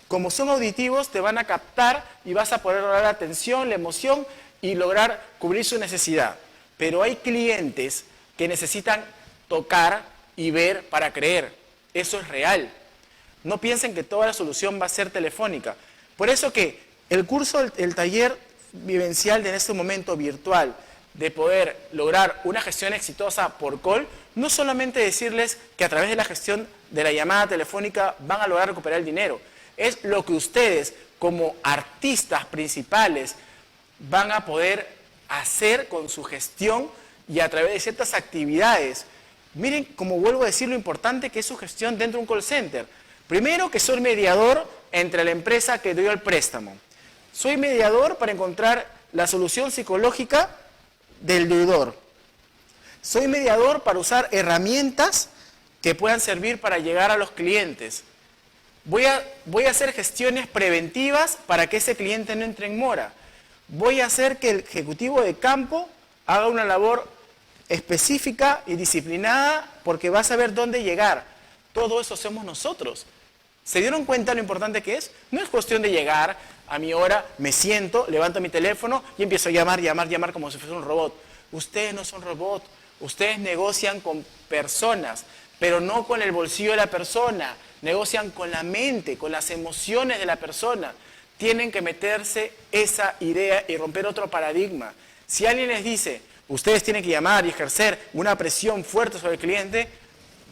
como son auditivos, te van a captar y vas a poder lograr la atención, la emoción y lograr cubrir su necesidad. Pero hay clientes que necesitan tocar y ver para creer. Eso es real. No piensen que toda la solución va a ser telefónica. Por eso que el curso, el taller vivencial de en este momento virtual, de poder lograr una gestión exitosa por call, no solamente decirles que a través de la gestión de la llamada telefónica van a lograr recuperar el dinero, es lo que ustedes como artistas principales van a poder hacer con su gestión y a través de ciertas actividades. Miren, como vuelvo a decir, lo importante que es su gestión dentro de un call center. Primero, que soy mediador entre la empresa que dio el préstamo. Soy mediador para encontrar la solución psicológica del deudor. Soy mediador para usar herramientas que puedan servir para llegar a los clientes. Voy a hacer gestiones preventivas para que ese cliente no entre en mora. Voy a hacer que el ejecutivo de campo haga una labor específica y disciplinada porque va a saber dónde llegar. Todo eso hacemos nosotros. ¿Se dieron cuenta lo importante que es? No es cuestión de llegar a mi hora, me siento, levanto mi teléfono y empiezo a llamar como si fuese un robot. Ustedes no son robots, ustedes negocian con personas, pero no con el bolsillo de la persona, negocian con la mente, con las emociones de la persona. Tienen que meterse esa idea y romper otro paradigma. Si alguien les dice, ustedes tienen que llamar y ejercer una presión fuerte sobre el cliente,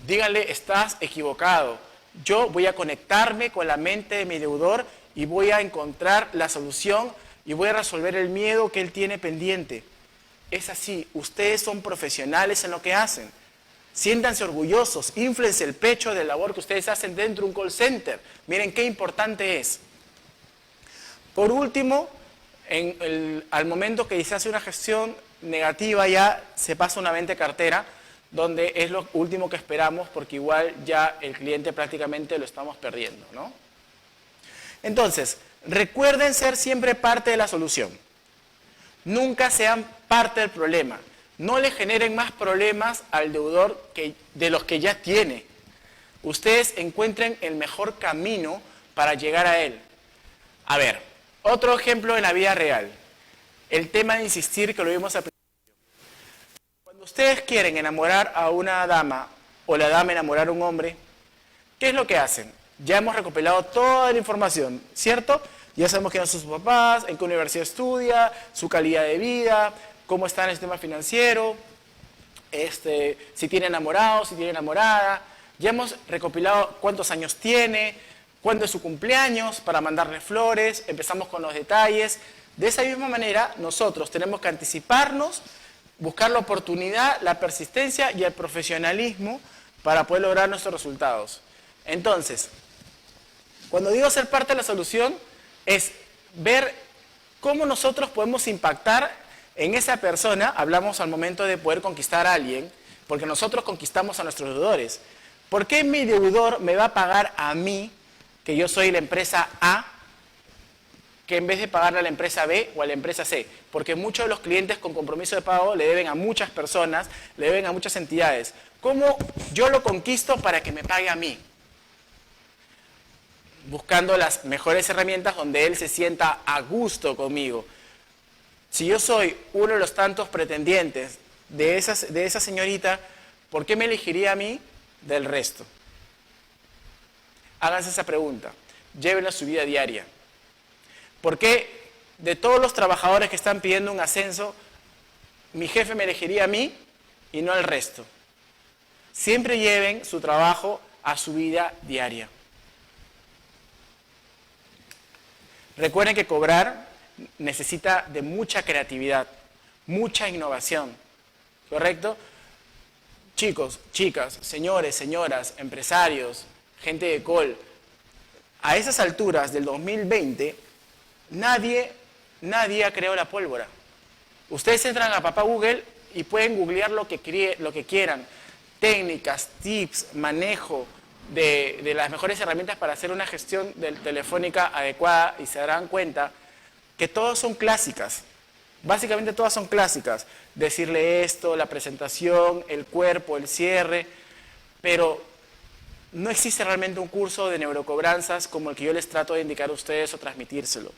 díganle, estás equivocado. Yo voy a conectarme con la mente de mi deudor y voy a encontrar la solución y voy a resolver el miedo que él tiene pendiente. Es así, ustedes son profesionales en lo que hacen. Siéntanse orgullosos, inflense el pecho de la labor que ustedes hacen dentro de un call center. Miren qué importante es. Por último, al momento que se hace una gestión negativa ya se pasa una venta cartera, donde es lo último que esperamos porque igual ya el cliente prácticamente lo estamos perdiendo, ¿no? Entonces, recuerden ser siempre parte de la solución. Nunca sean parte del problema. No le generen más problemas al deudor de los que ya tiene. Ustedes encuentren el mejor camino para llegar a él. A ver, otro ejemplo en la vida real. El tema de insistir, que lo vimos al principio. Cuando ustedes quieren enamorar a una dama o la dama enamorar a un hombre, ¿qué es lo que hacen? Ya hemos recopilado toda la información, ¿cierto? Ya sabemos quiénes son sus papás, en qué universidad estudia, su calidad de vida, cómo está en el sistema financiero, si tiene enamorado, si tiene enamorada. Ya hemos recopilado cuántos años tiene, cuándo es su cumpleaños, para mandarle flores, empezamos con los detalles. De esa misma manera, nosotros tenemos que anticiparnos, buscar la oportunidad, la persistencia y el profesionalismo para poder lograr nuestros resultados. Entonces, cuando digo ser parte de la solución, es ver cómo nosotros podemos impactar en esa persona. Hablamos al momento de poder conquistar a alguien, porque nosotros conquistamos a nuestros deudores. ¿Por qué mi deudor me va a pagar a mí, que yo soy la empresa A, que en vez de pagarle a la empresa B o a la empresa C? Porque muchos de los clientes con compromiso de pago le deben a muchas personas, le deben a muchas entidades. ¿Cómo yo lo conquisto para que me pague a mí? Buscando las mejores herramientas donde él se sienta a gusto conmigo. Si yo soy uno de los tantos pretendientes de esa señorita, ¿por qué me elegiría a mí del resto? Háganse esa pregunta. Llévenla a su vida diaria. ¿Por qué de todos los trabajadores que están pidiendo un ascenso, mi jefe me elegiría a mí y no al resto? Siempre lleven su trabajo a su vida diaria. Recuerden que cobrar necesita de mucha creatividad, mucha innovación, ¿correcto? Chicos, chicas, señores, señoras, empresarios, gente de call, a esas alturas del 2020, nadie ha creado la pólvora. Ustedes entran a papá Google y pueden googlear lo que quieran, técnicas, tips, manejo de las mejores herramientas para hacer una gestión telefónica adecuada, y se darán cuenta que todas son clásicas. Básicamente todas son clásicas. Decirle esto, la presentación, el cuerpo, el cierre, pero no existe realmente un curso de neurocobranzas como el que yo les trato de indicar a ustedes o transmitírselo.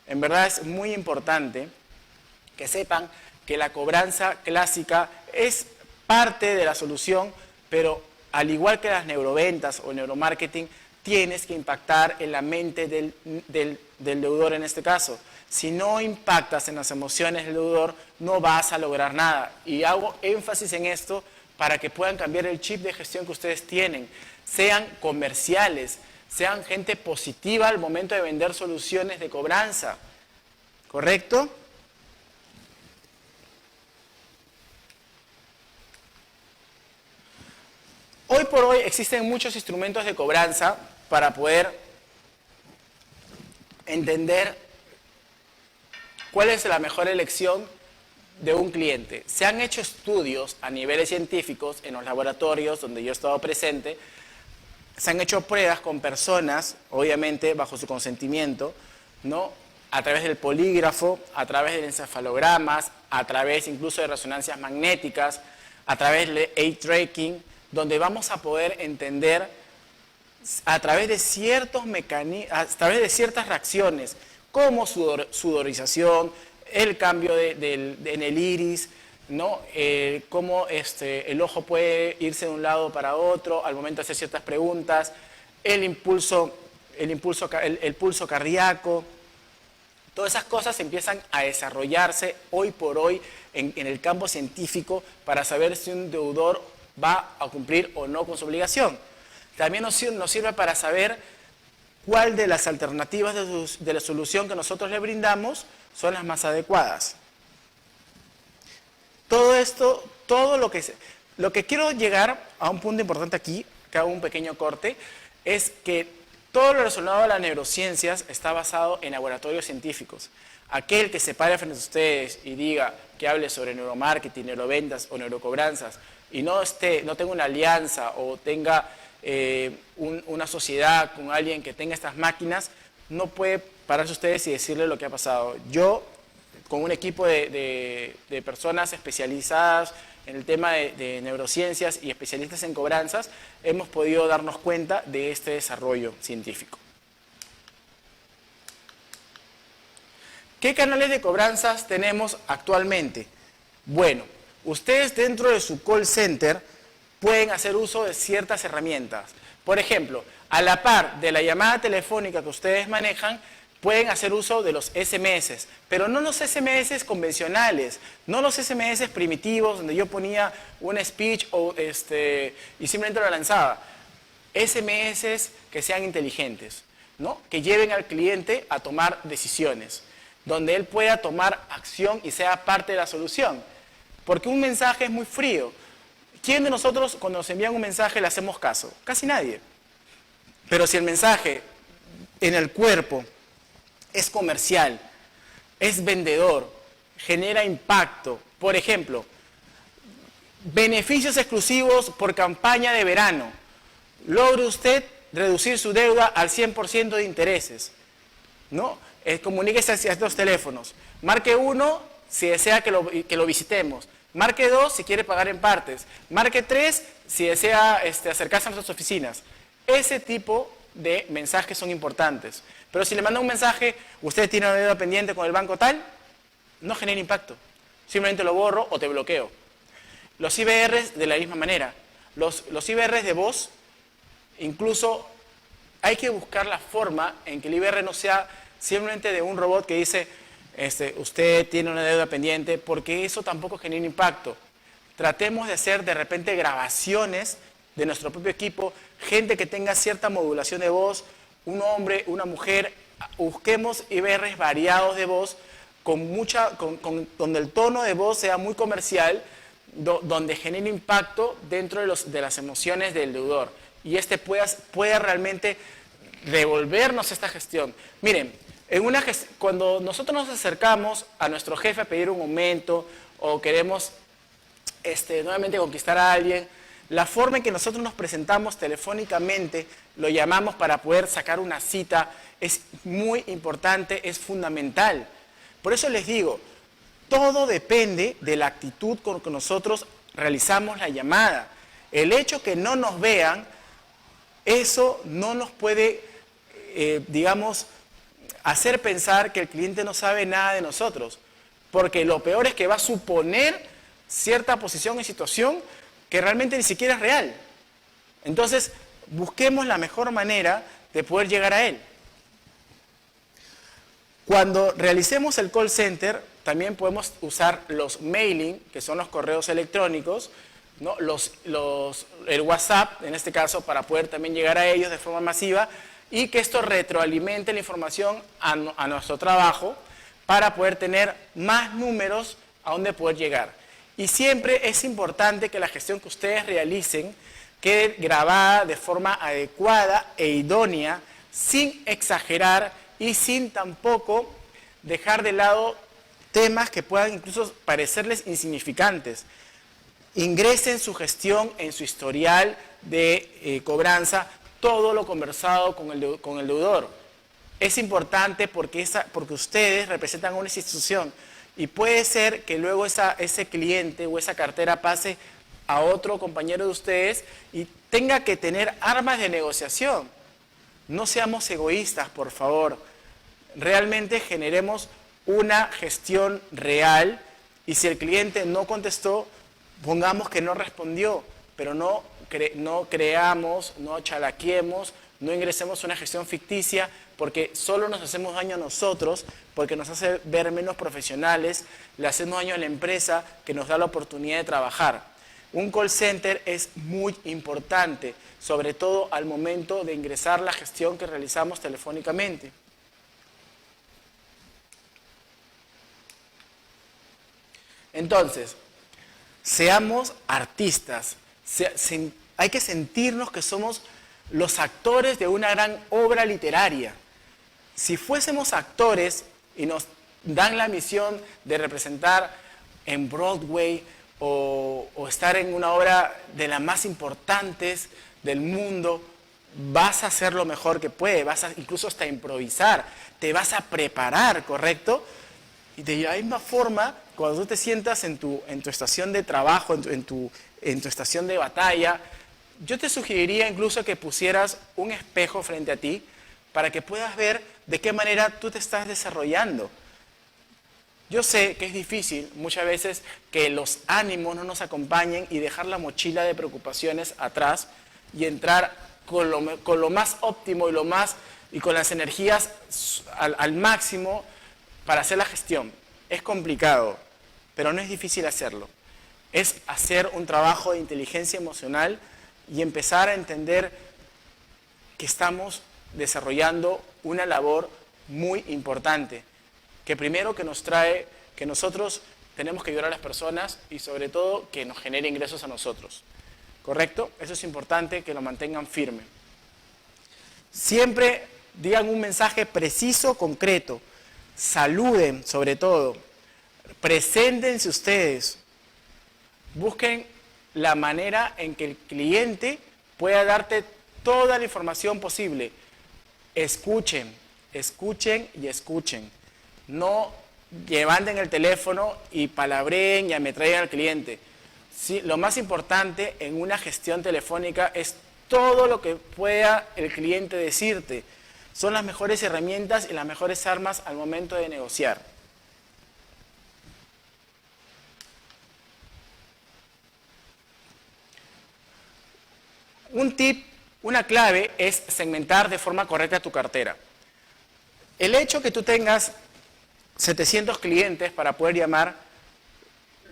En verdad es muy importante que sepan que la cobranza clásica es parte de la solución, pero al igual que las neuroventas o neuromarketing, tienes que impactar en la mente del deudor en este caso. Si no impactas en las emociones del deudor, no vas a lograr nada. Y hago énfasis en esto para que puedan cambiar el chip de gestión que ustedes tienen. Sean comerciales, sean gente positiva al momento de vender soluciones de cobranza. ¿Correcto? Hoy por hoy existen muchos instrumentos de cobranza para poder entender cuál es la mejor elección de un cliente. Se han hecho estudios a niveles científicos en los laboratorios donde yo he estado presente. Se han hecho pruebas con personas, obviamente bajo su consentimiento, ¿no? A través del polígrafo, a través de encefalogramas, a través incluso de resonancias magnéticas, a través de eye tracking, donde vamos a poder entender a través de ciertos mecanismos, a través de ciertas reacciones, como sudorización, el cambio en el iris, ¿no? Cómo el ojo puede irse de un lado para otro al momento de hacer ciertas preguntas, el pulso cardíaco. Todas esas cosas empiezan a desarrollarse hoy por hoy en el campo científico para saber si un deudor va a cumplir o no con su obligación. También nos sirve para saber cuál de las alternativas de la solución que nosotros le brindamos son las más adecuadas. Todo esto, lo que quiero llegar a un punto importante aquí, que hago un pequeño corte, es que todo lo relacionado a las neurociencias está basado en laboratorios científicos. Aquel que se pare frente a ustedes y diga que hable sobre neuromarketing, neuroventas o neurocobranzas y no tenga una alianza o tenga una sociedad con alguien que tenga estas máquinas, no puede pararse ustedes y decirle lo que ha pasado. Yo, con un equipo de personas especializadas en el tema de neurociencias y especialistas en cobranzas, hemos podido darnos cuenta de este desarrollo científico. ¿Qué canales de cobranzas tenemos actualmente? Bueno, ustedes dentro de su call center pueden hacer uso de ciertas herramientas. Por ejemplo, a la par de la llamada telefónica que ustedes manejan, pueden hacer uso de los SMS, pero no los SMS convencionales, no los SMS primitivos donde yo ponía un speech y simplemente lo lanzaba. SMS que sean inteligentes, ¿no? Que lleven al cliente a tomar decisiones, donde él pueda tomar acción y sea parte de la solución. Porque un mensaje es muy frío. ¿Quién de nosotros cuando nos envían un mensaje le hacemos caso? Casi nadie. Pero si el mensaje en el cuerpo es comercial, es vendedor, genera impacto, por ejemplo, beneficios exclusivos por campaña de verano, logre usted reducir su deuda al 100% de intereses, ¿no? Comuníquese hacia estos teléfonos. Marque 1 si desea que lo visitemos. Marque 2 si quiere pagar en partes. Marque 3 si desea acercarse a nuestras oficinas. Ese tipo de mensajes son importantes. Pero si le manda un mensaje, usted tiene una deuda pendiente con el banco tal, no genera impacto. Simplemente lo borro o te bloqueo. Los IVRs de la misma manera. Los IVRs de voz, incluso hay que buscar la forma en que el IVR no sea simplemente de un robot que dice usted tiene una deuda pendiente, porque eso tampoco genera impacto. Tratemos de hacer de repente grabaciones de nuestro propio equipo, gente que tenga cierta modulación de voz, un hombre, una mujer, busquemos IVRs variados de voz, donde el tono de voz sea muy comercial, donde genere impacto dentro de las emociones del deudor y pueda realmente devolvernos esta gestión. Miren, cuando nosotros nos acercamos a nuestro jefe a pedir un aumento o queremos nuevamente conquistar a alguien, la forma en que nosotros nos presentamos telefónicamente, lo llamamos para poder sacar una cita, es muy importante, es fundamental. Por eso les digo, todo depende de la actitud con que nosotros realizamos la llamada. El hecho que no nos vean, eso no nos puede, hacer pensar que el cliente no sabe nada de nosotros. Porque lo peor es que va a suponer cierta posición y situación que realmente ni siquiera es real. Entonces, busquemos la mejor manera de poder llegar a él. Cuando realicemos el call center, también podemos usar los mailing, que son los correos electrónicos, ¿no? El WhatsApp, en este caso, para poder también llegar a ellos de forma masiva y que esto retroalimente la información a nuestro trabajo para poder tener más números a donde poder llegar. Y siempre es importante que la gestión que ustedes realicen quede grabada de forma adecuada e idónea, sin exagerar y sin tampoco dejar de lado temas que puedan incluso parecerles insignificantes. Ingresen su gestión en su historial de cobranza, todo lo conversado con el deudor. Es importante porque ustedes representan una institución y puede ser que luego ese cliente o esa cartera pase a otro compañero de ustedes y tenga que tener armas de negociación. No seamos egoístas, por favor. Realmente generemos una gestión real y si el cliente no contestó, pongamos que no respondió, pero no creamos, no chalaquemos, no ingresemos una gestión ficticia porque solo nos hacemos daño a nosotros, porque nos hace ver menos profesionales, le hacemos daño a la empresa que nos da la oportunidad de trabajar. Un call center es muy importante, sobre todo al momento de ingresar la gestión que realizamos telefónicamente. Entonces, seamos artistas, hay que sentirnos que somos los actores de una gran obra literaria. Si fuésemos actores y nos dan la misión de representar en Broadway o estar en una obra de las más importantes del mundo, vas a hacer lo mejor que puedes, vas a incluso hasta improvisar, te vas a preparar, ¿correcto? Y de la misma forma, cuando tú te sientas en tu estación de trabajo, en tu estación de batalla, yo te sugeriría incluso que pusieras un espejo frente a ti para que puedas ver de qué manera tú te estás desarrollando. Yo sé que es difícil muchas veces que los ánimos no nos acompañen y dejar la mochila de preocupaciones atrás y entrar con lo más óptimo y con las energías al máximo para hacer la gestión. Es complicado, pero no es difícil hacerlo. Es hacer un trabajo de inteligencia emocional y empezar a entender que estamos desarrollando una labor muy importante, que primero que nos trae que nosotros tenemos que ayudar a las personas y sobre todo que nos genere ingresos a nosotros. ¿Correcto? Eso es importante que lo mantengan firme. Siempre digan un mensaje preciso, concreto. Saluden, sobre todo. Preséntense ustedes. Busquen la manera en que el cliente pueda darte toda la información posible. Escuchen, escuchen y escuchen. No levanten el teléfono y palabreen y ametrallen al cliente. Sí, lo más importante en una gestión telefónica es todo lo que pueda el cliente decirte. Son las mejores herramientas y las mejores armas al momento de negociar. Un tip, una clave es segmentar de forma correcta tu cartera. El hecho que tú tengas 700 clientes para poder llamar,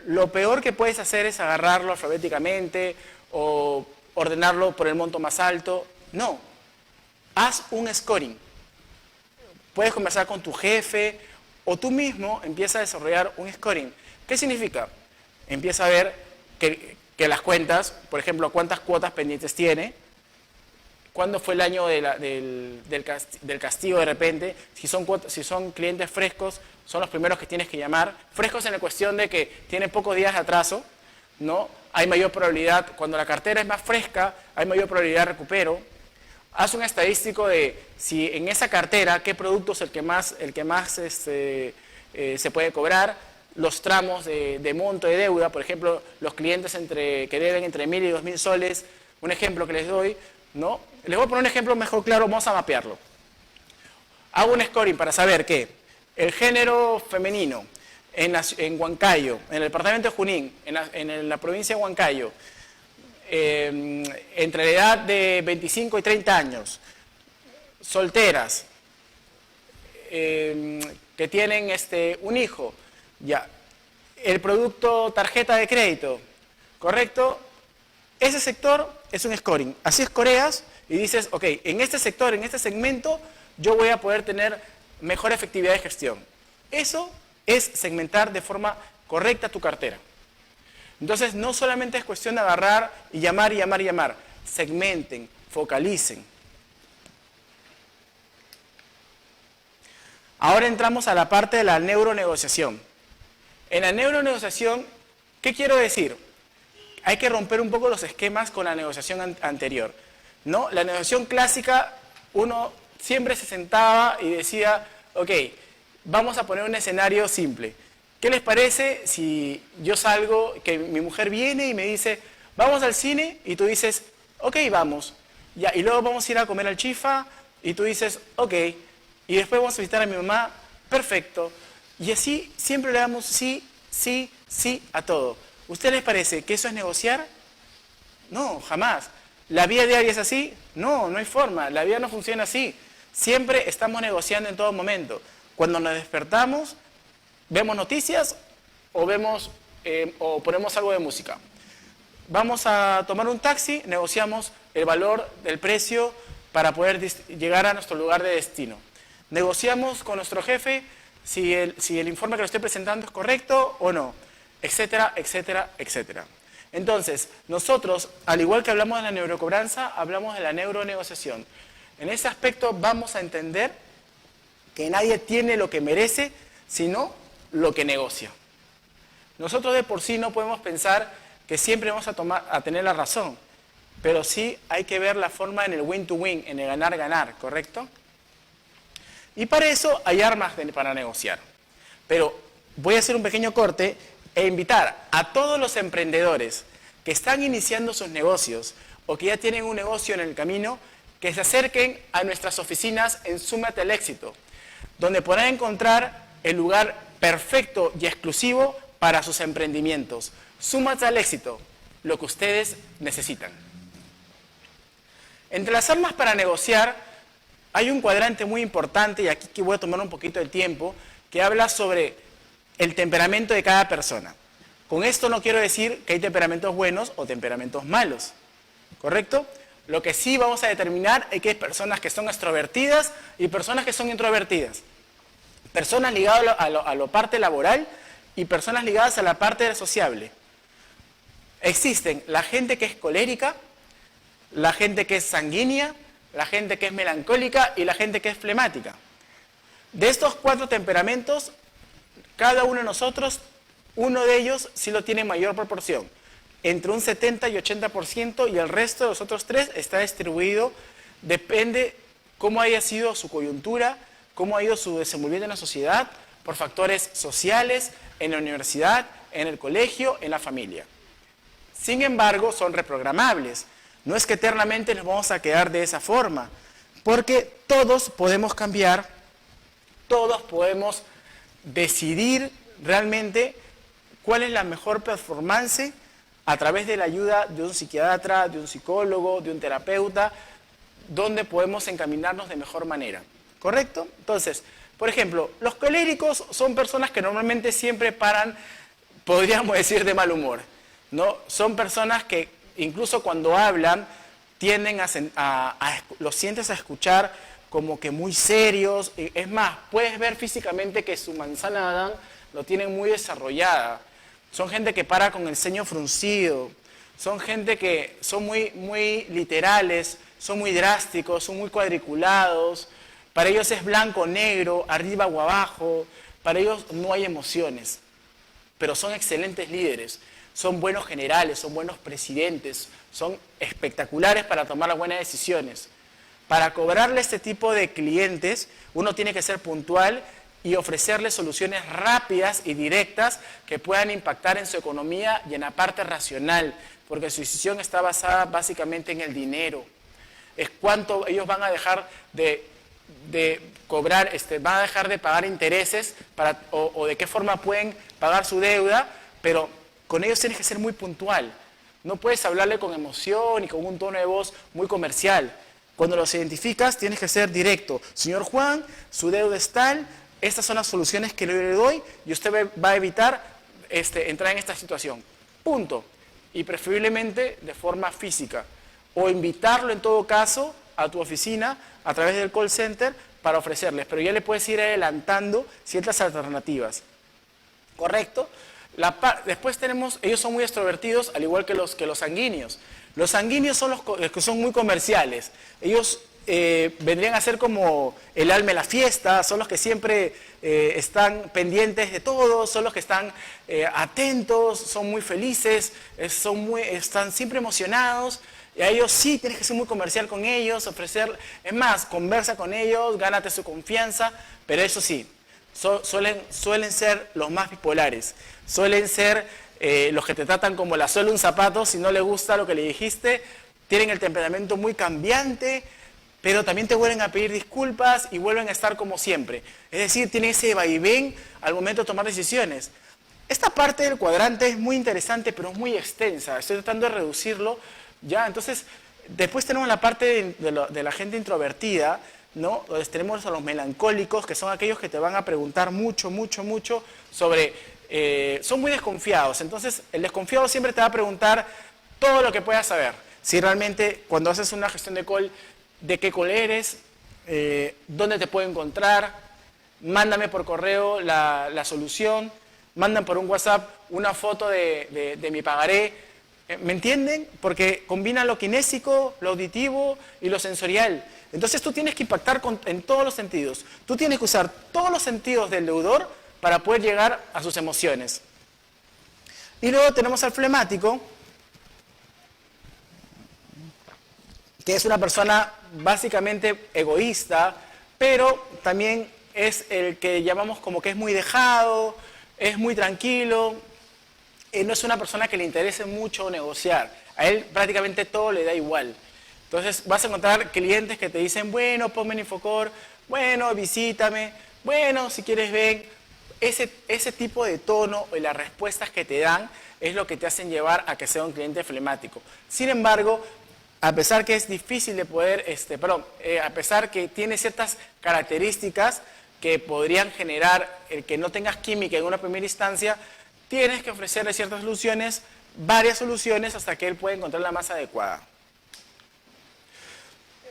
lo peor que puedes hacer es agarrarlo alfabéticamente o ordenarlo por el monto más alto. No, haz un scoring. Puedes conversar con tu jefe o tú mismo empieza a desarrollar un scoring. ¿Qué significa? Empieza a ver que las cuentas, por ejemplo, cuántas cuotas pendientes tiene, cuándo fue el año del castigo de repente, si son clientes frescos, son los primeros que tienes que llamar. Frescos en la cuestión de que tienen pocos días de atraso, ¿no? Hay mayor probabilidad, cuando la cartera es más fresca, hay mayor probabilidad de recupero. Haz un estadístico de si en esa cartera, qué producto es el que más se puede cobrar, los tramos de monto de deuda, por ejemplo, los clientes que deben entre 1.000 y 2.000 soles, un ejemplo que les doy, ¿no? Les voy a poner un ejemplo mejor claro, vamos a mapearlo. Hago un scoring para saber que el género femenino en Huancayo, en el departamento de Junín, en la provincia de Huancayo, entre la edad de 25 y 30 años, solteras, que tienen un hijo, ya, el producto tarjeta de crédito, ¿correcto? Ese sector es un scoring. Así escoreas y dices, ok, en este sector, en este segmento, yo voy a poder tener mejor efectividad de gestión. Eso es segmentar de forma correcta tu cartera. Entonces, no solamente es cuestión de agarrar y llamar, y llamar, y llamar. Segmenten, focalicen. Ahora entramos a la parte de la neuronegociación. En la neuronegociación, ¿qué quiero decir? Hay que romper un poco los esquemas con la negociación anterior, ¿no? La negociación clásica, uno siempre se sentaba y decía, ok, vamos a poner un escenario simple. ¿Qué les parece si yo salgo, que mi mujer viene y me dice, vamos al cine? Y tú dices, ok, vamos. Ya, y luego vamos a ir a comer al Chifa y tú dices, ok. Y después vamos a visitar a mi mamá, perfecto. Y así siempre le damos sí, sí, sí a todo. ¿Usted les parece que eso es negociar? No, jamás. ¿La vida diaria es así? No, no hay forma. La vida no funciona así. Siempre estamos negociando en todo momento. Cuando nos despertamos, vemos noticias o ponemos algo de música. Vamos a tomar un taxi, negociamos el valor del precio para poder llegar a nuestro lugar de destino. Negociamos con nuestro jefe si el informe que le estoy presentando es correcto o no, etcétera, etcétera, etcétera. Entonces, nosotros, al igual que hablamos de la neurocobranza, hablamos de la neuronegociación. En ese aspecto vamos a entender que nadie tiene lo que merece, sino lo que negocia. Nosotros de por sí no podemos pensar que siempre vamos a tener la razón, pero sí hay que ver la forma en el win-to-win, en el ganar-ganar, ¿correcto? Y para eso hay armas para negociar. Pero voy a hacer un pequeño corte e invitar a todos los emprendedores que están iniciando sus negocios o que ya tienen un negocio en el camino, que se acerquen a nuestras oficinas en Súmate al Éxito, donde podrán encontrar el lugar perfecto y exclusivo para sus emprendimientos. Súmate al Éxito, lo que ustedes necesitan. Entre las armas para negociar hay un cuadrante muy importante, y aquí voy a tomar un poquito de tiempo, que habla sobre el temperamento de cada persona. Con esto no quiero decir que hay temperamentos buenos o temperamentos malos, ¿correcto? Lo que sí vamos a determinar es que hay personas que son extrovertidas y personas que son introvertidas. Personas ligadas a la parte laboral y personas ligadas a la parte sociable. Existen la gente que es colérica, la gente que es sanguínea, la gente que es melancólica y la gente que es flemática. De estos 4 temperamentos, cada uno de nosotros, uno de ellos sí lo tiene en mayor proporción, entre un 70 y 80%, y el resto de los otros 3 está distribuido, depende cómo haya sido su coyuntura, cómo ha ido su desenvolvimiento en la sociedad, por factores sociales, en la universidad, en el colegio, en la familia. Sin embargo, son reprogramables. No es que eternamente nos vamos a quedar de esa forma, porque todos podemos cambiar, todos podemos decidir realmente cuál es la mejor performance a través de la ayuda de un psiquiatra, de un psicólogo, de un terapeuta, donde podemos encaminarnos de mejor manera. ¿Correcto? Entonces, por ejemplo, los coléricos son personas que normalmente siempre paran, podríamos decir, de mal humor, ¿no? Son personas que incluso cuando hablan, tienden los sientes a escuchar como que muy serios. Es más, puedes ver físicamente que su manzana de Adán lo tienen muy desarrollada. Son gente que para con el ceño fruncido. Son gente que son muy literales, son muy drásticos, son muy cuadriculados. Para ellos es blanco o negro, arriba o abajo. Para ellos no hay emociones, pero son excelentes líderes. Son buenos generales, son buenos presidentes, son espectaculares para tomar las buenas decisiones. Para cobrarle este tipo de clientes, uno tiene que ser puntual y ofrecerles soluciones rápidas y directas que puedan impactar en su economía y en la parte racional, porque su decisión está basada básicamente en el dinero. Es cuánto ellos van a dejar de cobrar, van a dejar de pagar intereses o de qué forma pueden pagar su deuda, pero con ellos tienes que ser muy puntual. No puedes hablarle con emoción y con un tono de voz muy comercial. Cuando los identificas, tienes que ser directo. Señor Juan, su deuda es tal, estas son las soluciones que yo le doy y usted va a evitar entrar en esta situación. Punto. Y preferiblemente de forma física. O invitarlo en todo caso a tu oficina a través del call center para ofrecerles. Pero ya le puedes ir adelantando ciertas alternativas. ¿Correcto? Después tenemos, ellos son muy extrovertidos, al igual que los sanguíneos. Los sanguíneos son los que son muy comerciales. Ellos vendrían a ser como el alma de la fiesta, son los que siempre están pendientes de todo, son los que están atentos, son muy felices, están siempre emocionados. Y a ellos sí tienes que ser muy comercial con ellos, es más, conversa con ellos, gánate su confianza, pero eso sí, suelen ser los más bipolares. Suelen ser los que te tratan como la suela de un zapato. Si no le gusta lo que le dijiste, tienen el temperamento muy cambiante, pero también te vuelven a pedir disculpas y vuelven a estar como siempre. Es decir, tienen ese vaivén al momento de tomar decisiones. Esta parte del cuadrante es muy interesante, pero es muy extensa. Estoy tratando de reducirlo, ¿ya? Entonces, después tenemos la parte de la gente introvertida, ¿no? Donde tenemos a los melancólicos, que son aquellos que te van a preguntar mucho sobre... son muy desconfiados. Entonces, el desconfiado siempre te va a preguntar todo lo que puedas saber. Si realmente, cuando haces una gestión de call, de qué call eres, dónde te puedo encontrar, mándame por correo la solución, mandan por un WhatsApp una foto de mi pagaré. ¿Me entienden? Porque combina lo kinésico, lo auditivo y lo sensorial. Entonces tú tienes que impactar en todos los sentidos. Tú tienes que usar todos los sentidos del deudor para poder llegar a sus emociones. Y luego tenemos al flemático, que es una persona básicamente egoísta, pero también es el que llamamos como que es muy dejado, es muy tranquilo, no es una persona que le interese mucho negociar. A él prácticamente todo le da igual. Entonces vas a encontrar clientes que te dicen, bueno, ponme en Infocor, bueno, visítame, bueno, si quieres ven. Ese tipo de tono y las respuestas que te dan es lo que te hacen llevar a que sea un cliente flemático. Sin embargo, a pesar que es difícil de poder, a pesar que tiene ciertas características que podrían generar el que no tengas química en una primera instancia, tienes que ofrecerle ciertas soluciones, varias soluciones, hasta que él pueda encontrar la más adecuada.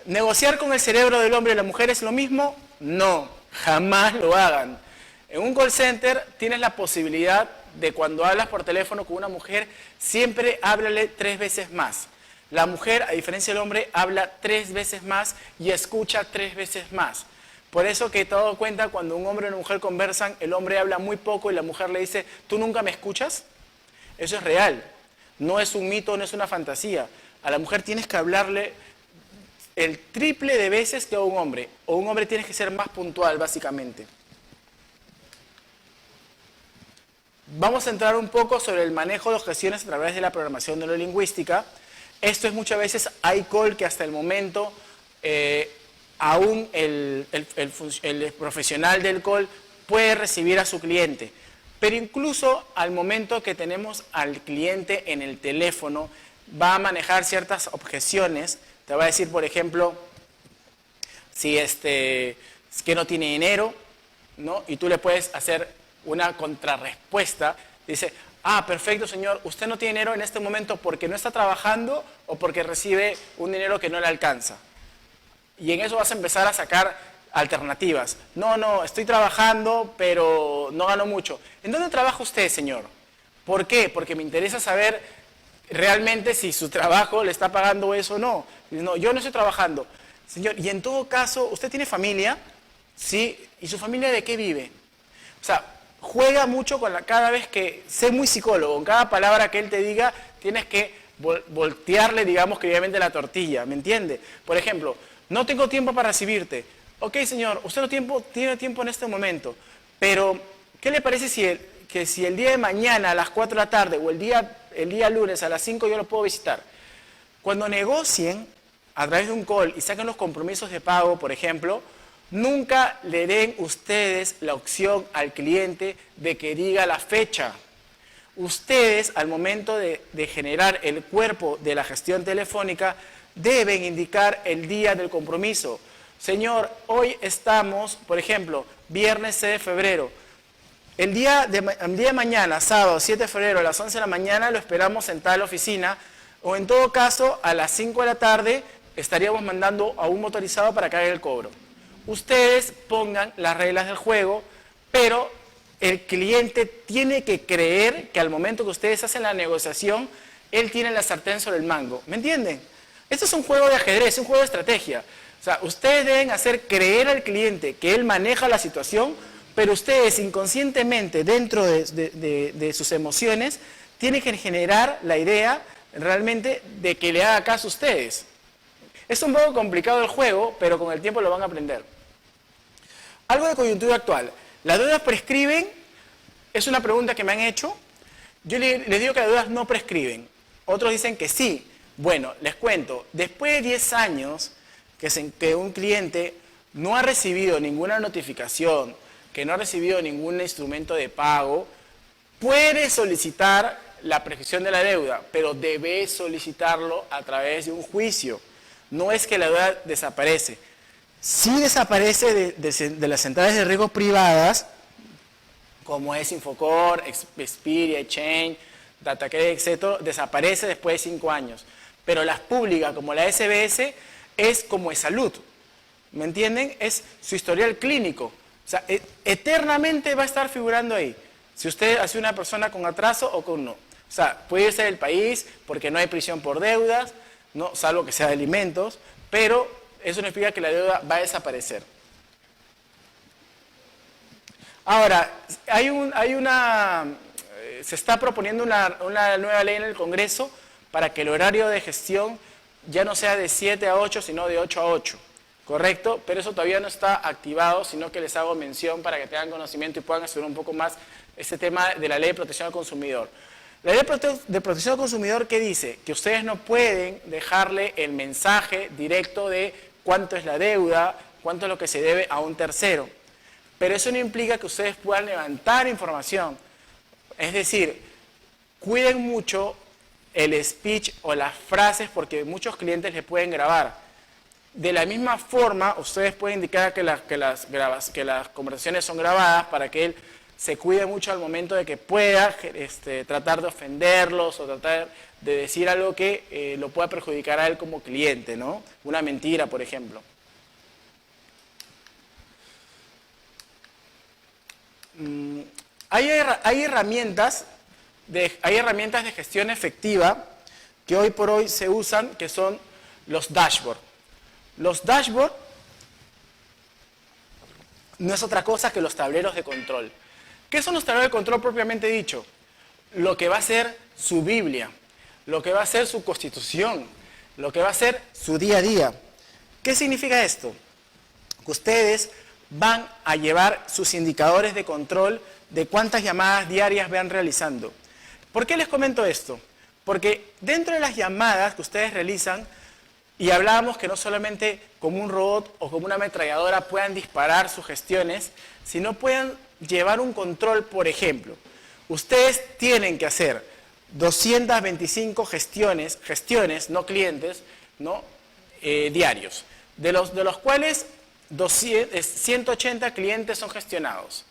¿Negociar con el cerebro del hombre y la mujer es lo mismo? No, jamás lo hagan. En un call center tienes la posibilidad de cuando hablas por teléfono con una mujer, siempre háblale 3 veces más. La mujer, a diferencia del hombre, habla 3 veces más y escucha 3 veces más. Por eso que te has dado cuenta, cuando un hombre y una mujer conversan, el hombre habla muy poco y la mujer le dice, ¿tú nunca me escuchas? Eso es real. No es un mito, no es una fantasía. A la mujer tienes que hablarle el triple de veces que a un hombre. O un hombre tienes que ser más puntual, básicamente. Vamos a entrar un poco sobre el manejo de objeciones a través de la programación neurolingüística. Esto es muchas veces iCall, que hasta el momento aún el profesional del call puede recibir a su cliente. Pero incluso al momento que tenemos al cliente en el teléfono, va a manejar ciertas objeciones. Te va a decir, por ejemplo, si que no tiene dinero, ¿no? Y tú le puedes hacer una contrarrespuesta. Dice, perfecto señor, usted no tiene dinero en este momento porque no está trabajando o porque recibe un dinero que no le alcanza. Y en eso vas a empezar a sacar alternativas. No, estoy trabajando, pero no gano mucho. ¿En dónde trabaja usted, señor? ¿Por qué? Porque me interesa saber realmente si su trabajo le está pagando eso o no. No, yo no estoy trabajando. Señor, y en todo caso, ¿usted tiene familia? Sí. ¿Y su familia de qué vive? O sea, juega mucho con cada vez que, sé muy psicólogo, en cada palabra que él te diga, tienes que voltearle, digamos, que obviamente la tortilla, ¿me entiende? Por ejemplo, no tengo tiempo para recibirte. Ok, señor, usted no tiene tiempo en este momento, pero ¿qué le parece si el día de mañana a las 4 de la tarde o el día lunes a las 5 yo lo puedo visitar? Cuando negocien a través de un call y saquen los compromisos de pago, por ejemplo, nunca le den ustedes la opción al cliente de que diga la fecha. Ustedes, al momento de generar el cuerpo de la gestión telefónica, deben indicar el día del compromiso. Señor, hoy estamos, por ejemplo, viernes 6 de febrero. El día de mañana, sábado 7 de febrero, a las 11 de la mañana, lo esperamos en tal oficina, o en todo caso, a las 5 de la tarde, estaríamos mandando a un motorizado para que haga el cobro. Ustedes pongan las reglas del juego, pero el cliente tiene que creer que al momento que ustedes hacen la negociación, él tiene la sartén sobre el mango. ¿Me entienden? Esto es un juego de ajedrez, un juego de estrategia. O sea, ustedes deben hacer creer al cliente que él maneja la situación, pero ustedes inconscientemente, dentro de sus emociones, tienen que generar la idea realmente de que le haga caso a ustedes. Es un poco complicado el juego, pero con el tiempo lo van a aprender. Algo de coyuntura actual. ¿Las deudas prescriben? Es una pregunta que me han hecho. Yo les digo que las deudas no prescriben. Otros dicen que sí. Bueno, les cuento. Después de 10 años que un cliente no ha recibido ninguna notificación, que no ha recibido ningún instrumento de pago, puede solicitar la prescripción de la deuda, pero debe solicitarlo a través de un juicio. No es que la deuda desaparece. Sí desaparece de las centrales de riesgo privadas, como es Infocor, Expedia, Exchange, DataCredit, etc., desaparece después de 5 años. Pero las públicas, como la SBS, es como es salud. ¿Me entienden? Es su historial clínico. O sea, eternamente va a estar figurando ahí. Si usted hace una persona con atraso o con no. O sea, puede irse del país porque no hay prisión por deudas, ¿no? Salvo que sea de alimentos, pero eso no explica que la deuda va a desaparecer. Ahora, se está proponiendo una nueva ley en el Congreso para que el horario de gestión ya no sea de 7 a 8, sino de 8 a 8. ¿Correcto? Pero eso todavía no está activado, sino que les hago mención para que tengan conocimiento y puedan estudiar un poco más este tema de la Ley de Protección al Consumidor. La Ley de Protección al Consumidor, ¿qué dice? Que ustedes no pueden dejarle el mensaje directo de cuánto es la deuda, cuánto es lo que se debe a un tercero. Pero eso no implica que ustedes puedan levantar información. Es decir, cuiden mucho el speech o las frases porque muchos clientes les pueden grabar. De la misma forma, ustedes pueden indicar que las conversaciones son grabadas para que él se cuide mucho al momento de que pueda tratar de ofenderlos o tratar de decir algo que lo pueda perjudicar a él como cliente, ¿no? Una mentira, por ejemplo. Hay herramientas de gestión efectiva que hoy por hoy se usan, que son los dashboards. Los dashboards no es otra cosa que los tableros de control. ¿Qué son los tableros de control propiamente dicho? Lo que va a ser su Biblia, lo que va a ser su constitución, lo que va a ser su día a día. ¿Qué significa esto? Que ustedes van a llevar sus indicadores de control de cuántas llamadas diarias van realizando. ¿Por qué les comento esto? Porque dentro de las llamadas que ustedes realizan, y hablábamos que no solamente como un robot o como una ametralladora puedan disparar sus gestiones, sino puedan llevar un control, por ejemplo. Ustedes tienen que hacer 225 gestiones, no clientes, ¿no? Diarios, de los cuales 180 clientes son gestionados.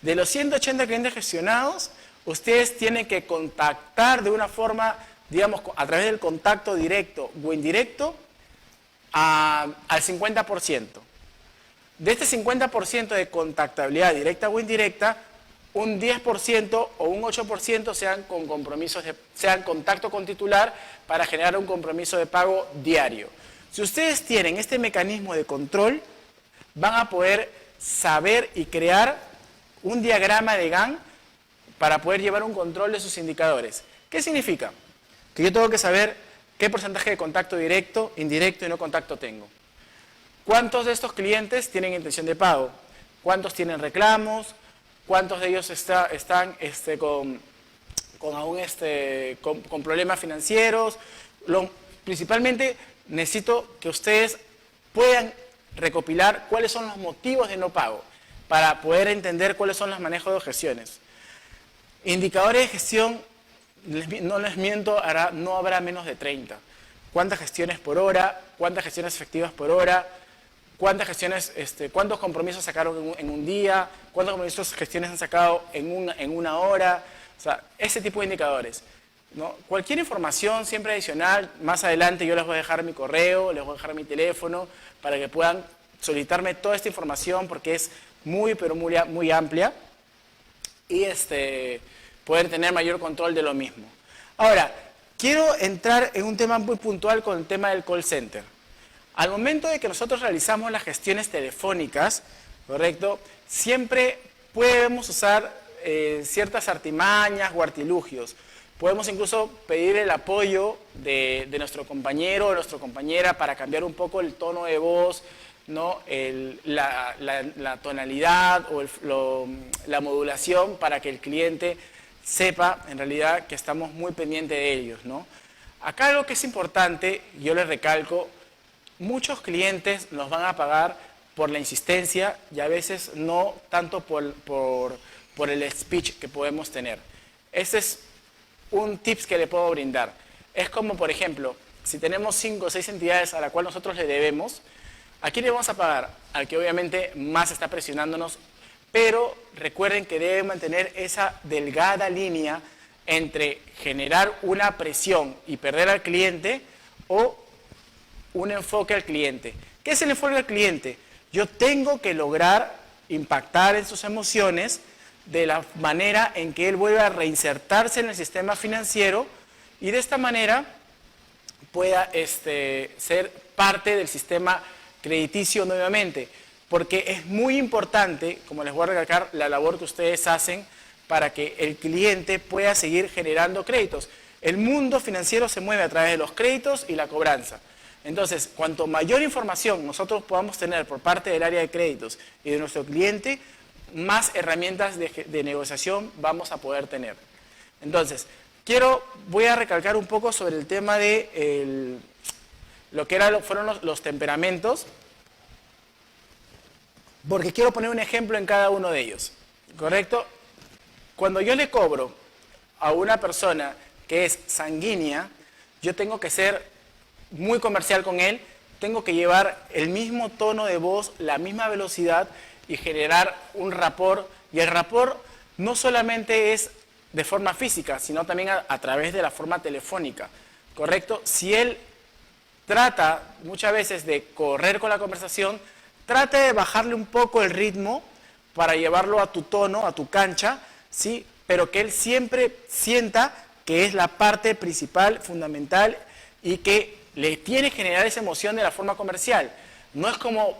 De los 180 clientes gestionados, ustedes tienen que contactar de una forma, digamos, a través del contacto directo o indirecto al 50%. De este 50% de contactabilidad directa o indirecta, un 10% o un 8% sean con compromisos sean contacto con titular para generar un compromiso de pago diario. Si ustedes tienen este mecanismo de control, van a poder saber y crear un diagrama de Gantt para poder llevar un control de sus indicadores. ¿Qué significa? Que yo tengo que saber qué porcentaje de contacto directo, indirecto y no contacto tengo. ¿Cuántos de estos clientes tienen intención de pago? ¿Cuántos tienen reclamos? ¿Cuántos de ellos están con problemas financieros? Principalmente necesito que ustedes puedan recopilar cuáles son los motivos de no pago para poder entender cuáles son los manejos de objeciones. Indicadores de gestión, no les miento, no habrá menos de 30. ¿Cuántas gestiones por hora? ¿Cuántas gestiones efectivas por hora? ¿Cuántos compromisos sacaron en un día? ¿Cuántos compromisos gestiones han sacado en una hora? O sea, ese tipo de indicadores, ¿no? Cualquier información siempre adicional, más adelante yo les voy a dejar mi correo, les voy a dejar mi teléfono para que puedan solicitarme toda esta información porque es muy, pero muy amplia y poder tener mayor control de lo mismo. Ahora, quiero entrar en un tema muy puntual con el tema del call center. Al momento de que nosotros realizamos las gestiones telefónicas, ¿correcto? Siempre podemos usar ciertas artimañas o artilugios. Podemos incluso pedir el apoyo de nuestro compañero o nuestra compañera para cambiar un poco el tono de voz, ¿no? La tonalidad o la modulación para que el cliente sepa en realidad que estamos muy pendientes de ellos, ¿no? Acá algo que es importante, yo les recalco, muchos clientes nos van a pagar por la insistencia y a veces no tanto por el speech que podemos tener. Ese es un tips que le puedo brindar. Es como, por ejemplo, si tenemos 5 o 6 entidades a las cuales nosotros le debemos, ¿a quién le vamos a pagar? Al que obviamente más está presionándonos, pero recuerden que deben mantener esa delgada línea entre generar una presión y perder al cliente o un enfoque al cliente. ¿Qué es el enfoque al cliente? Yo tengo que lograr impactar en sus emociones de la manera en que él vuelva a reinsertarse en el sistema financiero y de esta manera pueda ser parte del sistema crediticio nuevamente. Porque es muy importante, como les voy a recalcar, la labor que ustedes hacen para que el cliente pueda seguir generando créditos. El mundo financiero se mueve a través de los créditos y la cobranza. Entonces, cuanto mayor información nosotros podamos tener por parte del área de créditos y de nuestro cliente, más herramientas de negociación vamos a poder tener. Entonces, voy a recalcar un poco sobre el tema de lo que fueron los temperamentos, porque quiero poner un ejemplo en cada uno de ellos, ¿correcto? Cuando yo le cobro a una persona que es sanguínea, yo tengo que ser muy comercial con él, tengo que llevar el mismo tono de voz, la misma velocidad y generar un rapport. Y el rapport no solamente es de forma física, sino también a través de la forma telefónica, ¿correcto? Si él trata muchas veces de correr con la conversación, trate de bajarle un poco el ritmo para llevarlo a tu tono, a tu cancha, ¿sí? Pero que él siempre sienta que es la parte principal, fundamental y que le tiene que generar esa emoción de la forma comercial. No es como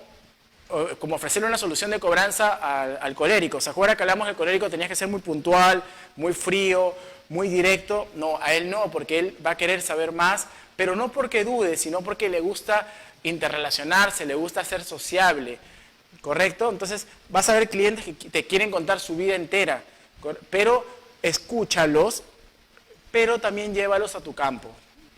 ofrecerle una solución de cobranza al colérico. ¿Se acuerdan que hablamos del colérico? Tenías que ser muy puntual, muy frío, muy directo. No, a él no, porque él va a querer saber más, pero no porque dude, sino porque le gusta interrelacionarse, le gusta ser sociable, ¿correcto? Entonces vas a ver clientes que te quieren contar su vida entera, pero escúchalos, pero también llévalos a tu campo,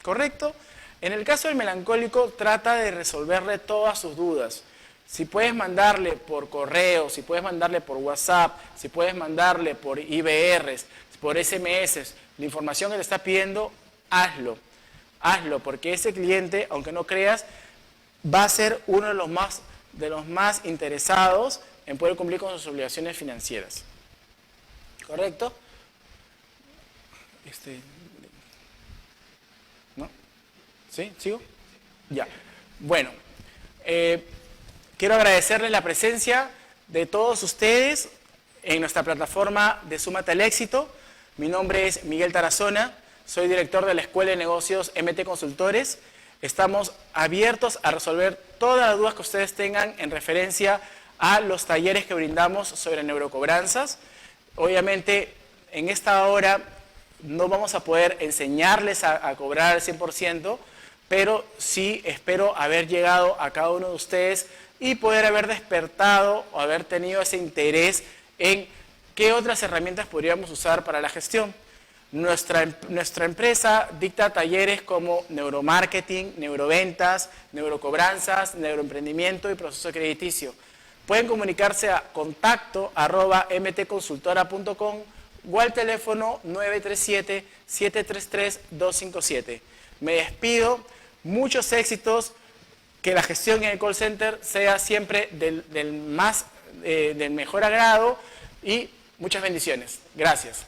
¿correcto? En el caso del melancólico, trata de resolverle todas sus dudas. Si puedes mandarle por correo, si puedes mandarle por WhatsApp, si puedes mandarle por IVRs, por SMS, la información que te está pidiendo, hazlo. Hazlo, porque ese cliente, aunque no creas, va a ser uno de los más interesados en poder cumplir con sus obligaciones financieras. ¿Correcto? ¿No? ¿Sí? ¿Sigo? Ya. Bueno, quiero agradecerles la presencia de todos ustedes en nuestra plataforma de Súmate al Éxito. Mi nombre es Miguel Tarazona, soy director de la Escuela de Negocios MT Consultores. Estamos abiertos a resolver todas las dudas que ustedes tengan en referencia a los talleres que brindamos sobre neurocobranzas. Obviamente, en esta hora no vamos a poder enseñarles a cobrar al 100%, pero sí espero haber llegado a cada uno de ustedes y poder haber despertado o haber tenido ese interés en qué otras herramientas podríamos usar para la gestión. Nuestra empresa dicta talleres como neuromarketing, neuroventas, neurocobranzas, neuroemprendimiento y proceso crediticio. Pueden comunicarse a contacto@mtconsultora.com o al teléfono 937-733-257. Me despido, muchos éxitos, que la gestión en el call center sea siempre del mejor agrado y muchas bendiciones. Gracias.